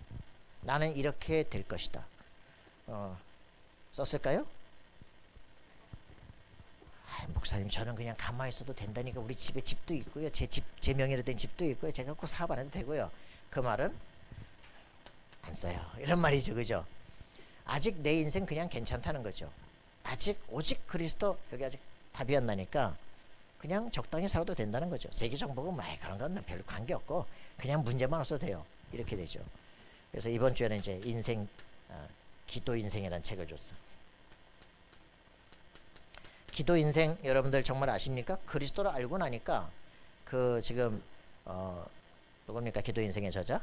[SPEAKER 1] 나는 이렇게 될 것이다. 썼을까요? 목사님 저는 그냥 가만히 있어도 된다니까 우리 집에 집도 있고요. 제 명의로 된 집도 있고요. 제가 꼭 사업 안 해도 되고요. 그 말은 안 써요. 이런 말이죠. 그죠? 아직 내 인생 그냥 괜찮다는 거죠. 아직 오직 그리스도 여기 아직 답이 안 나니까 그냥 적당히 살아도 된다는 거죠. 세계 정복은 그런 건 별로 관계없고 그냥 문제만 없어도 돼요. 이렇게 되죠. 그래서 이번 주에는 이제 인생 기도 인생이라는 책을 줬어. 기도 인생 여러분들 정말 아십니까? 그리스도를 알고 나니까 그 지금 누굽니까? 기도 인생의 저자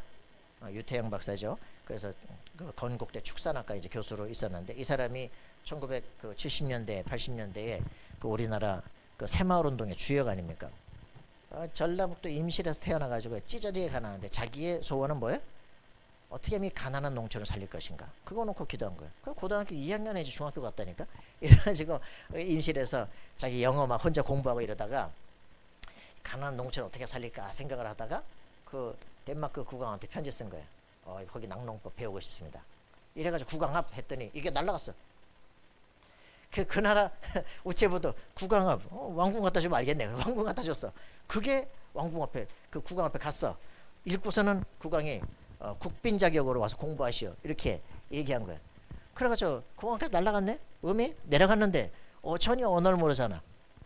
[SPEAKER 1] 유태영 박사죠. 그래서 그 건국대 축산학과 이제 교수로 있었는데 이 사람이 1970년대 80년대에 그 우리나라 그 새마을 운동의 주역 아닙니까? 전라북도 임실에서 태어나가지고 찢어지게 가난한데 자기의 소원은 뭐예요? 어떻게 하면 이 가난한 농촌을 살릴 것인가. 그거 놓고 기도한 거예요. 그 고등학교 2학년에 이제 중학교 갔다니까. 이래가지고 임실에서 자기 영어 막 혼자 공부하고 이러다가 가난한 농촌을 어떻게 살릴까 생각을 하다가 그 덴마크 국왕한테 편지 쓴 거예요. 거기 낙농법 배우고 싶습니다. 이래가지고 국왕합 했더니 이게 날라갔어. 그 나라 우체부도 국왕합 왕궁 갖다 주면 알겠네. 왕궁 갖다 줬어. 그게 왕궁 앞에 그 국왕 앞에 갔어. 읽고서는 국왕이 국빈 자격으로 와서 공부하시오 이렇게 얘기한 거야. 그래가지고 국왕까지 날라갔네. 음이 내려갔는데 전혀 언어를 모르잖아.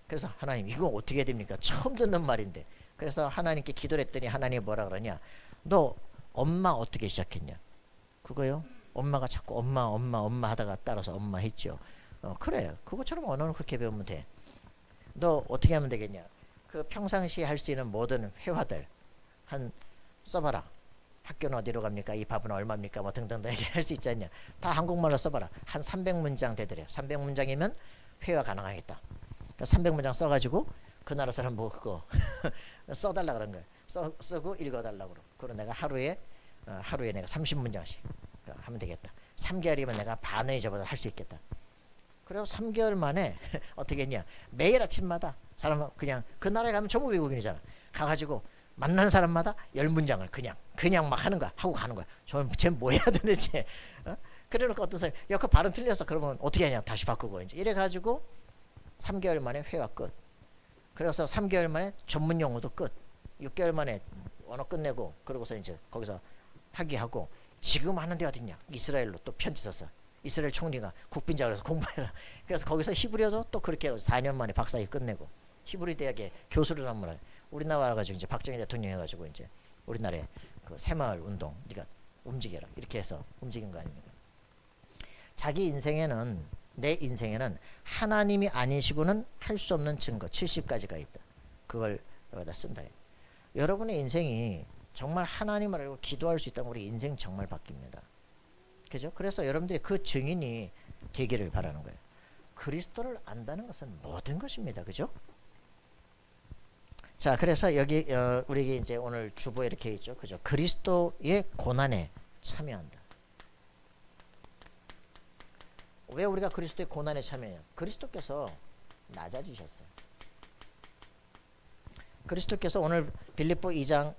[SPEAKER 1] 그래서 하나님 이거 어떻게 해야 됩니까? 처음 듣는 말인데. 그래서 하나님께 기도를 했더니 하나님이 뭐라 그러냐. 너 엄마 어떻게 시작했냐. 그거요. 엄마가 자꾸 엄마 하다가 따라서 엄마 했죠. 그래. 그것처럼 언어는 그렇게 배우면 돼. 너 어떻게 하면 되겠냐. 그 평상시에 할 수 있는 모든 회화들 한 써봐라. 학교는 어디로 갑니까? 이 밥은 얼마입니까? 뭐 등등등 할 수 있지 않냐. 다 한국말로 써봐라. 한 300문장 되더래요. 300문장이면 회화 가능하겠다. 300문장 써가지고 그 나라 사람 뭐 그거 써달라 그런 거예요. 쓰고 읽어달라고 그러고. 그럼 내가 하루에 내가 30문장씩 하면 되겠다. 3개월이면 내가 반의 저보다 할 수 있겠다. 그리고 3개월 만에 어떻게 했냐. 매일 아침마다 사람은 그냥 그 나라에 가면 전부 외국인이잖아. 가가지고 만나는 사람마다 10문장을 그냥 막 하는 거야. 하고 가는 거야. 저는 쟤 뭐야 도대체. 그래놓고 어떤 사람이 그 발음 틀렸어. 그러면 어떻게 하냐. 다시 바꾸고 이제 이래가지고 3개월 만에 회화 끝. 그래서 3개월 만에 전문 용어도 끝. 6개월 만에 언어 끝내고 그러고서 이제 거기서 학위하고 지금 하는 데 어딨냐. 이스라엘로 또 편지 썼어. 이스라엘 총리가 국빈자 그래서 공부해라. 그래서 거기서 히브리어도 또 그렇게 4년 만에 박사학위 끝내고 히브리 대학에 교수를 한 번. 우리나라 와가지고 이제 박정희 대통령 해가지고 이제 우리나라에 그 새마을 운동 네가 움직여라 이렇게 해서 움직인 거 아닙니까? 자기 인생에는 내 인생에는 하나님이 아니시고는 할 수 없는 증거 70가지가 있다. 그걸 여기다 쓴다. 여러분의 인생이 정말 하나님을 알고 기도할 수 있다면 우리 인생 정말 바뀝니다. 그죠? 그래서 여러분들이 그 증인이 되기를 바라는 거예요. 그리스도를 안다는 것은 모든 것입니다. 그죠? 자, 그래서 여기 우리에게 이제 오늘 주보에 이렇게 있죠. 그죠? 그리스도의 고난에 참여한다. 왜 우리가 그리스도의 고난에 참여해요? 그리스도께서 낮아지셨어요. 그리스도께서 오늘 빌립보 2장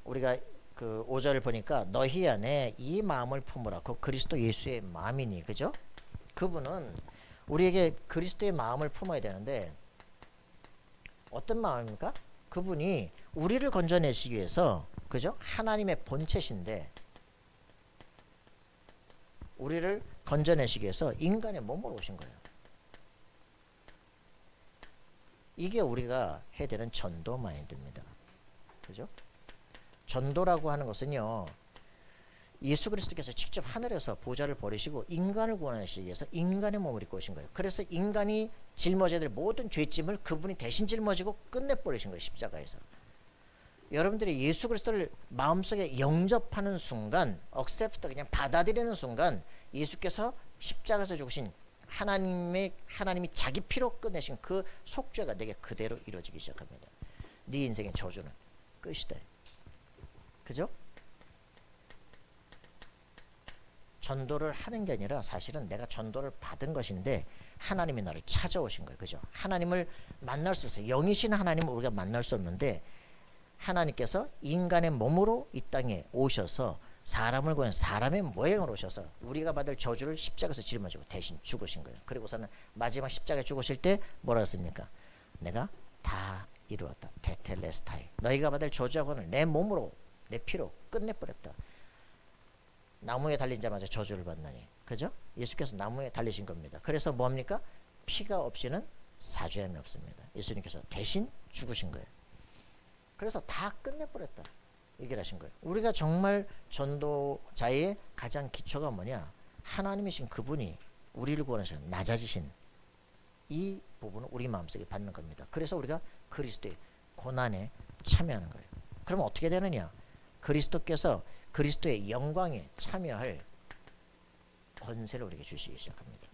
[SPEAKER 1] 우리가 그 5절을 보니까 너희 안에 이 마음을 품으라. 그 그리스도 예수의 마음이니. 그죠? 그분은 우리에게 그리스도의 마음을 품어야 되는데 어떤 마음입니까? 그분이 우리를 건져내시기 위해서 그죠? 하나님의 본체신데 우리를 건져내시기 위해서 인간의 몸으로 오신 거예요. 이게 우리가 해야 되는 전도 마인드입니다. 그죠? 전도라고 하는 것은요. 예수 그리스도께서 직접 하늘에서 보좌를 버리시고 인간을 구원하시기 위해서 인간의 몸을 입고 오신 거예요. 그래서 인간이 짊어져야 될 모든 죄짐을 그분이 대신 짊어지고 끝내버리신 거예요. 십자가에서. 여러분들이 예수 그리스도를 마음속에 영접하는 순간 accept 그냥 받아들이는 순간 예수께서 십자가에서 죽으신 하나님이 자기 피로 끝내신 그 속죄가 내게 그대로 이루어지기 시작합니다. 네 인생의 저주는 끝이다. 그죠? 전도를 하는 게 아니라 사실은 내가 전도를 받은 것인데 하나님이 나를 찾아오신 거예요. 그죠? 하나님을 만날 수 없어요. 영이신 하나님을 우리가 만날 수 없는데 하나님께서 인간의 몸으로 이 땅에 오셔서 사람을 구해 사람의 모양으로 오셔서 우리가 받을 저주를 십자가에서 짊어지고 대신 죽으신 거예요. 그리고서는 마지막 십자가에 죽으실 때 뭐라 했습니까? 내가 다 이루었다. 테텔레스타이. 너희가 받을 저주하고는 내 몸으로 내 피로 끝내버렸다. 나무에 달린 자마저 저주를 받나니. 그죠? 예수께서 나무에 달리신 겁니다. 그래서 뭡니까? 피가 없이는 사죄함이 없습니다. 예수님께서 대신 죽으신 거예요. 그래서 다 끝내버렸다. 얘기를 하신 거예요. 우리가 정말 전도자의 가장 기초가 뭐냐? 하나님이신 그분이 우리를 구원하셔서 낮아지신 이 부분을 우리 마음속에 받는 겁니다. 그래서 우리가 그리스도의 고난에 참여하는 거예요. 그러면 어떻게 되느냐? 그리스도께서 그리스도의 영광에 참여할 권세를 우리에게 주시기 시작합니다.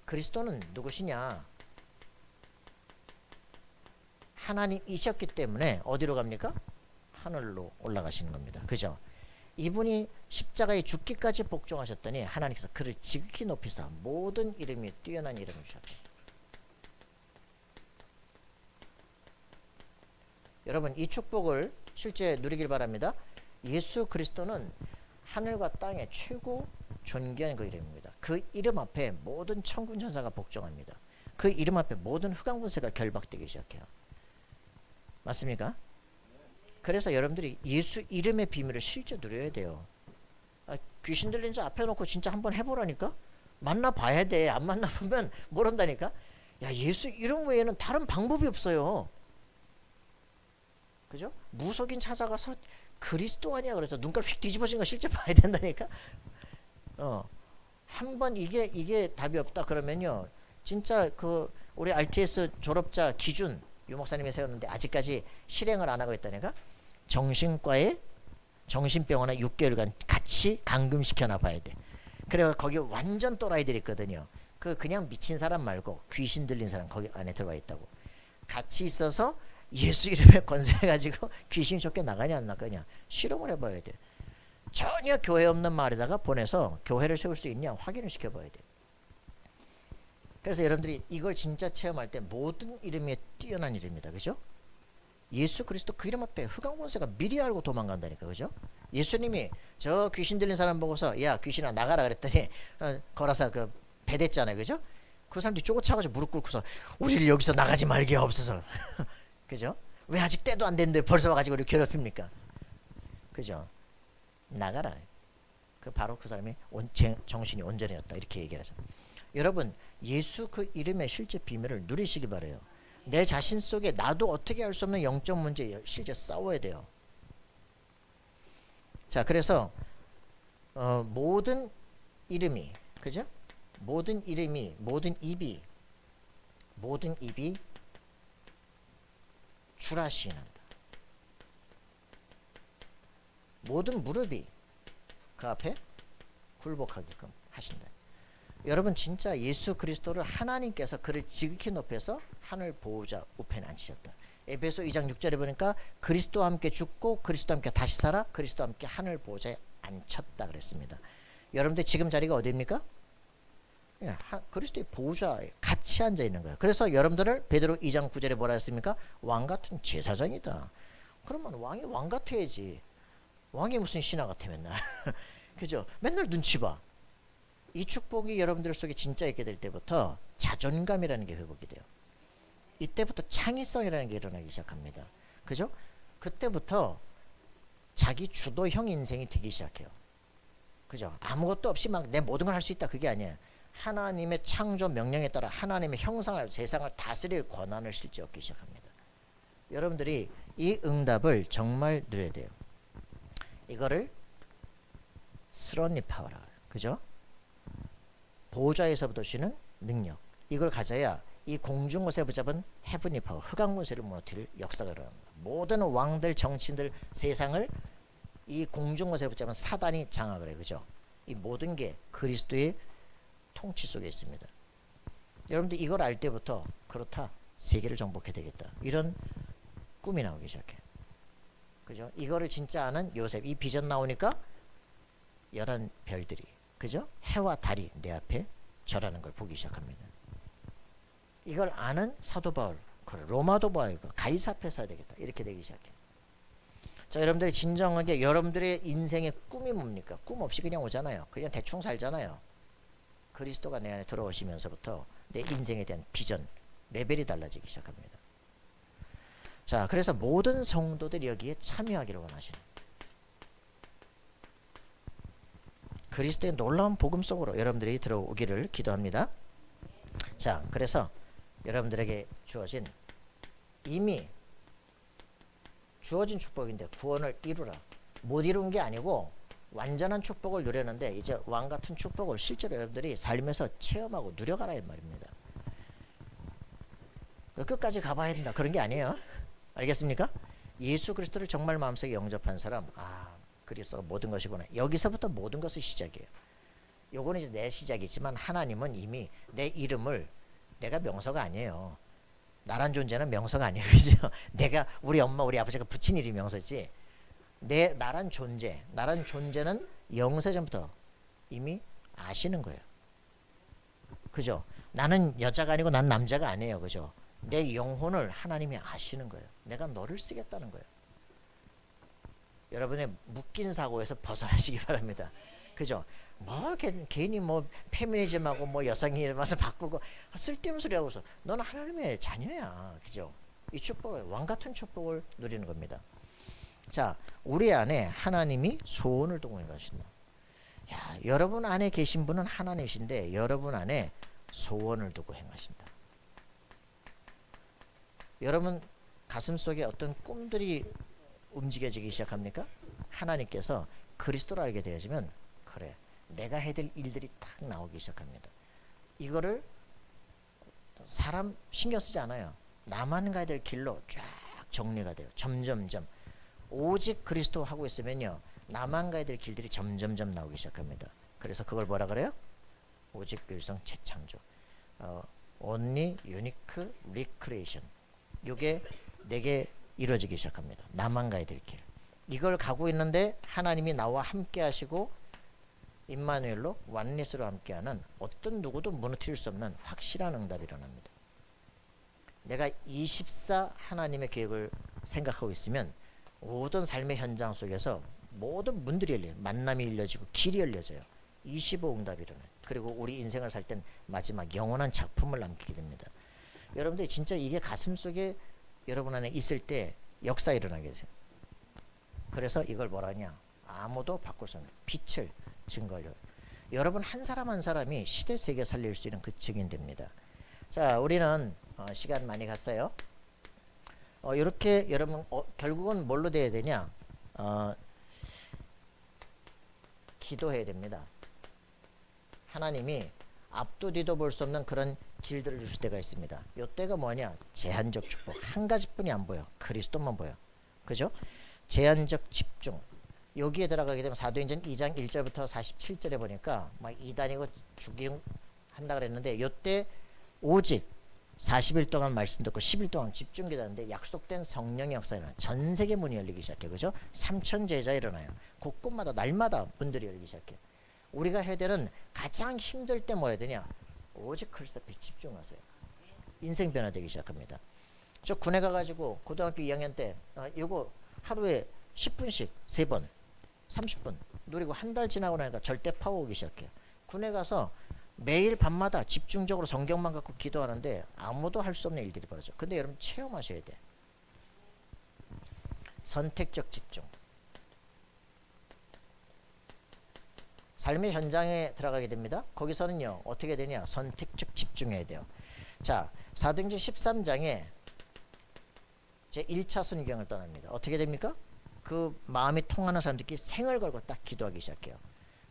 [SPEAKER 1] 그리스도는 누구시냐? 하나님이셨기 때문에 어디로 갑니까? 하늘로 올라가시는 겁니다. 그죠? 이분이 십자가에 죽기까지 복종하셨더니 하나님께서 그를 지극히 높이사 모든 이름이 뛰어난 이름을 주셨다. 여러분 이 축복을 실제 누리길 바랍니다. 예수 그리스도는 하늘과 땅의 최고 존귀한 그 이름입니다. 그 이름 앞에 모든 천군 천사가 복종합니다. 그 이름 앞에 모든 흑암군세가 결박되기 시작해요. 맞습니까? 그래서 여러분들이 예수 이름의 비밀을 실제 누려야 돼요. 귀신 들린 자 앞에 놓고 진짜 한번 해보라니까? 만나봐야 돼. 안 만나보면 모른다니까? 야, 예수 이름 외에는 다른 방법이 없어요. 그죠? 무속인 찾아가서 그리스도 아니야 그래서 눈깔 휙 뒤집어진 거 실제 봐야 된다니까? 한번 이게 답이 없다 그러면요. 진짜 그 우리 RTS 졸업자 기준 유 목사님이 세웠는데 아직까지 실행을 안 하고 있다니까? 정신과에 정신병원에 6개월간 같이 감금시켜놔 봐야 돼. 그래서 거기 완전 또라이들이 있거든요. 그냥 미친 사람 말고 귀신 들린 사람 거기 안에 들어와 있다고. 같이 있어서 예수 이름에 권세해가지고 귀신 쫓겨 나가냐 안 나가냐 실험을 해봐야 돼. 전혀 교회 없는 마을에다가 보내서 교회를 세울 수 있냐 확인을 시켜봐야 돼. 그래서 여러분들이 이걸 진짜 체험할 때 모든 이름이 뛰어난 이름이다. 그죠? 예수 그리스도 그 이름 앞에 흑암권세가 미리 알고 도망간다니까. 그죠? 예수님이 저 귀신 들린 사람 보고서 야 귀신아 나가라 그랬더니 걸어서 그 배댔잖아요. 그죠? 그 사람들이 쪼고차가지고 무릎 꿇고서 우리를 여기서 나가지 말게 없어서 그죠? 왜 아직 때도 안 됐는데 벌써 와가지고 우리 괴롭힙니까? 그죠? 나가라. 바로 그 사람이 정신이 온전해졌다 이렇게 얘기를 하죠. 여러분 예수 그 이름의 실제 비밀을 누리시기 바래요. 내 자신 속에 나도 어떻게 할 수 없는 영적 문제 실제 싸워야 돼요. 자 그래서 모든 이름이 그죠? 모든 이름이 모든 입이 주라 시인한다. 모든 무릎이 그 앞에 굴복하게끔 하신다. 여러분 진짜 예수 그리스도를 하나님께서 그를 지극히 높여서 하늘 보호자 우편에 앉히셨다. 에베소 2장 6절에 보니까 그리스도와 함께 죽고 그리스도와 함께 다시 살아 그리스도와 함께 하늘 보호자에 앉혔다 그랬습니다. 여러분들 지금 자리가 어디입니까? 그리스도의 보호자에 같이 앉아 있는 거예요. 그래서 여러분들을 베드로 2장 9절에 뭐라 했습니까? 왕 같은 제사장이다. 그러면 왕이 왕 같아야지. 왕이 무슨 신하 같아 맨날. 그죠? 맨날 눈치 봐. 이 축복이 여러분들 속에 진짜 있게 될 때부터 자존감이라는 게 회복이 돼요. 이때부터 창의성이라는 게 일어나기 시작합니다. 그죠? 그때부터 자기 주도형 인생이 되기 시작해요. 그죠? 아무것도 없이 막 내 모든 걸 할 수 있다 그게 아니에요. 하나님의 창조 명령에 따라 하나님의 형상을 세상을 다스릴 권한을 실제 얻기 시작합니다. 여러분들이 이 응답을 정말 누려야 돼요. 이거를 스런니 파워라. 그죠? 보호자에서부터 주는 능력. 이걸 가져야 이 공중곳에 붙잡은 헤븐리 파워, 흑암권세를 무너뜨릴 역사가 일어납니다. 모든 왕들, 정치인들, 세상을 이 공중곳에 붙잡은 사단이 장악을 해요. 그죠? 이 모든 게 그리스도의 통치 속에 있습니다. 여러분들 이걸 알 때부터 그렇다. 세계를 정복해야 되겠다. 이런 꿈이 나오기 시작해. 그죠? 이거를 진짜 아는 요셉. 이 비전 나오니까 11별들이 그죠? 해와 달이 내 앞에 절하는 걸 보기 시작합니다. 이걸 아는 사도 바울, 로마도 바울, 가이사 앞에 서야 되겠다. 이렇게 되기 시작해. 자, 여러분들이 진정하게 여러분들의 인생의 꿈이 뭡니까? 꿈 없이 그냥 오잖아요. 그냥 대충 살잖아요. 그리스도가 내 안에 들어오시면서부터 내 인생에 대한 비전, 레벨이 달라지기 시작합니다. 자, 그래서 모든 성도들이 여기에 참여하기를 원하시는 그리스도의 놀라운 복음 속으로 여러분들이 들어오기를 기도합니다. 자, 그래서 여러분들에게 주어진 이미 주어진 축복인데 구원을 이루라. 못 이룬 게 아니고 완전한 축복을 누렸는데 이제 왕같은 축복을 실제로 여러분들이 살면서 체험하고 누려가라 이 말입니다. 끝까지 가봐야 된다 그런 게 아니에요. 알겠습니까? 예수 그리스도를 정말 마음속에 영접한 사람, 그리스도가 모든 것이구나. 여기서부터 모든 것의 시작이에요. 요거는 이제 내 시작이지만 하나님은 이미 내 이름을, 내가 명서가 아니에요. 나란 존재는 명서가 아니에요. 그죠? 내가 우리 엄마 우리 아버지가 붙인 이름이 명서지. 나란 존재는 영세전부터 이미 아시는 거예요. 그죠? 나는 여자가 아니고 난 남자가 아니에요. 그죠? 내 영혼을 하나님이 아시는 거예요. 내가 너를 쓰겠다는 거예요. 여러분의 묶인 사고에서 벗어나시기 바랍니다. 그죠? 뭐 괜히 뭐 페미니즘하고 뭐 여성이 와서 바꾸고 쓸데없는 소리 하고서 너는 하나님의 자녀야. 그죠? 이 축복을 왕 같은 축복을 누리는 겁니다. 자, 우리 안에 하나님이 소원을 두고 계신다. 야, 여러분 안에 계신 분은 하나님이신데 여러분 안에 소원을 두고 행하신다. 여러분 가슴 속에 어떤 꿈들이 움직여지기 시작합니까? 하나님께서 그리스도를 알게 되어지면 그래, 내가 해야 될 일들이 딱 나오기 시작합니다. 이거를 사람 신경 쓰지 않아요. 나만 가야 될 길로 쫙 정리가 돼요. 점점점. 오직 그리스도 하고 있으면요, 나만 가야 될 길들이 점점점 나오기 시작합니다. 그래서 그걸 뭐라 그래요? 오직 일성 재창조, only unique recreation. 이게 내게 이루어지기 시작합니다. 나만 가야 될 길. 이걸 가고 있는데 하나님이 나와 함께 하시고 임마누엘로 완리스로 함께하는 어떤 누구도 무너뜨릴 수 없는 확실한 응답이 일어납니다. 내가 24 하나님의 계획을 생각하고 있으면 모든 삶의 현장 속에서 모든 문들이 열려요. 만남이 열려지고 길이 열려져요. 25 응답이 일어나요. 그리고 우리 인생을 살 땐 마지막 영원한 작품을 남기게 됩니다. 여러분들 진짜 이게 가슴 속에 여러분 안에 있을 때 역사 일어나게 되세요. 그래서 이걸 뭐라냐? 아무도 바꿀 수 없는 빛을 증거하려고. 여러분 한 사람 한 사람이 시대 세계 살릴 수 있는 그 증인됩니다. 자, 우리는 시간 많이 갔어요. 이렇게 여러분 결국은 뭘로 돼야 되냐? 기도해야 됩니다. 하나님이 앞도 뒤도 볼 수 없는 그런 길들을 주실 때가 있습니다. 요 때가 뭐냐? 제한적 축복. 한 가지뿐이 안 보여. 그리스도만 보여. 그죠? 제한적 집중. 여기에 들어가게 되면 사도행전 2장 1절부터 47절에 보니까 막 이단이고 죽인한다 그랬는데 요때 오직 40일 동안 말씀 듣고 10일 동안 집중 기도하는데 약속된 성령의 역사 일어나요. 전 세계 문이 열리기 시작해요. 그죠? 3천 제자 일어나요. 곳곳마다 날마다 문들이 열리기 시작해요. 우리가 해야 되는 가장 힘들 때 뭐 해야 되냐? 오직 그리스도 앞에 집중하세요. 인생 변화되기 시작합니다. 저 군에 가가지고 고등학교 2학년 때 이거 하루에 10분씩 3번 30분 누리고 한 달 지나고 나니까 절대 파워 오기 시작해요. 군에 가서 매일 밤마다 집중적으로 성경만 갖고 기도하는데 아무도 할 수 없는 일들이 벌어져. 근데 여러분 체험하셔야 돼. 선택적 집중. 삶의 현장에 들어가게 됩니다. 거기서는요 어떻게 되냐? 선택적 집중해야 돼요. 자, 사도행전 13장에 제 1차 순경을 떠납니다. 어떻게 됩니까? 그 마음이 통하는 사람들끼리 생을 걸고 딱 기도하기 시작해요.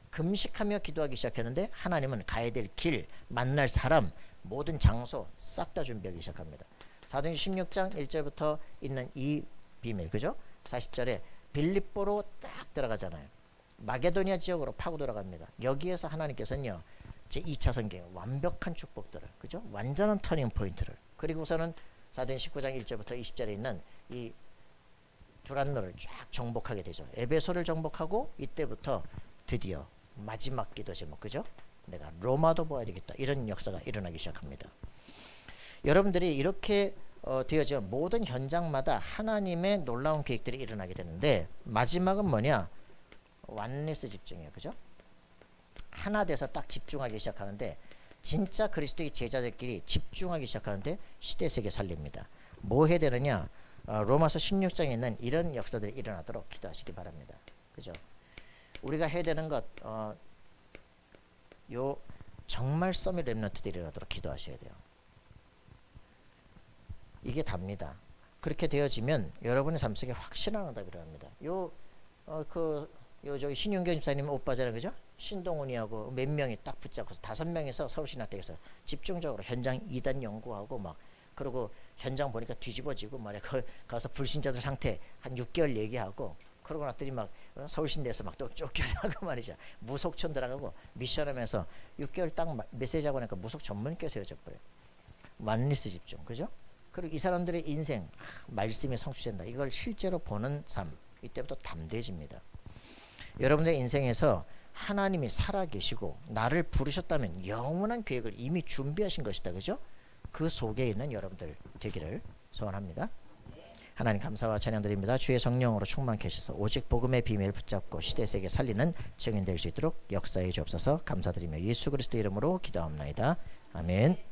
[SPEAKER 1] 금식하며 기도하기 시작했는데 하나님은 가야 될 길, 만날 사람, 모든 장소 싹 다 준비하기 시작합니다. 사도행전 16장 1절부터 있는 이 비밀, 그죠? 40절에 빌립보로 딱 들어가잖아요. 마게도니아 지역으로 파고 들어갑니다. 여기에서 하나님께서는요 제 2차 선경 완벽한 축복들을, 그죠? 완전한 터닝 포인트를, 그리고서는 사도행전 19장 1절부터 20절에 있는 이 두란노를 쫙 정복하게 되죠. 에베소를 정복하고 이때부터 드디어 마지막 기도 제목, 그죠? 내가 로마도 보아야 되겠다. 이런 역사가 일어나기 시작합니다. 여러분들이 이렇게 되어져 모든 현장마다 하나님의 놀라운 계획들이 일어나게 되는데 마지막은 뭐냐? 완리스 집중이에요. 그죠? 하나 돼서 딱 집중하기 시작하는데 진짜 그리스도의 제자들끼리 집중하기 시작하는데 시대세계 살립니다. 뭐 해야 되느냐? 로마서 16장에 있는 이런 역사들이 일어나도록 기도하시기 바랍니다. 그죠? 우리가 해야 되는 것, 요 정말 서밋 렘넌트들이 일어나도록 기도하셔야 돼요. 이게 답니다. 그렇게 되어지면 여러분의 삶 속에 확실한 응답이 일어납니다. 저기 신윤경 집사님 오빠잖아요, 그죠? 신동훈이하고 몇 명이 딱 붙잡고서 5명이서 서울신학대에서 집중적으로 현장 2단 연구하고 막, 그리고 현장 보니까 뒤집어지고 말이야. 가서 불신자들 상태 한 6개월 얘기하고, 그러고 났더니 막 서울신대에서 막 또 쫓겨나고 말이죠. 무속촌 들어가고 미션하면서 6개월 딱 메시지하고 나니까 무속 전문교 세워져 버려요. 완리스 집중, 그죠? 그리고 이 사람들의 인생 말씀이 성취된다. 이걸 실제로 보는 삶. 이때부터 담대해집니다. 여러분의 인생에서 하나님이 살아계시고 나를 부르셨다면 영원한 계획을 이미 준비하신 것이다. 그죠? 그 속에 있는 여러분들 되기를 소원합니다. 하나님 감사와 찬양드립니다. 주의 성령으로 충만케 하셔서 오직 복음의 비밀 붙잡고 시대세계 살리는 증인 될 수 있도록 역사해 주옵소서. 감사드리며 예수 그리스도 이름으로 기도합나이다. 아멘.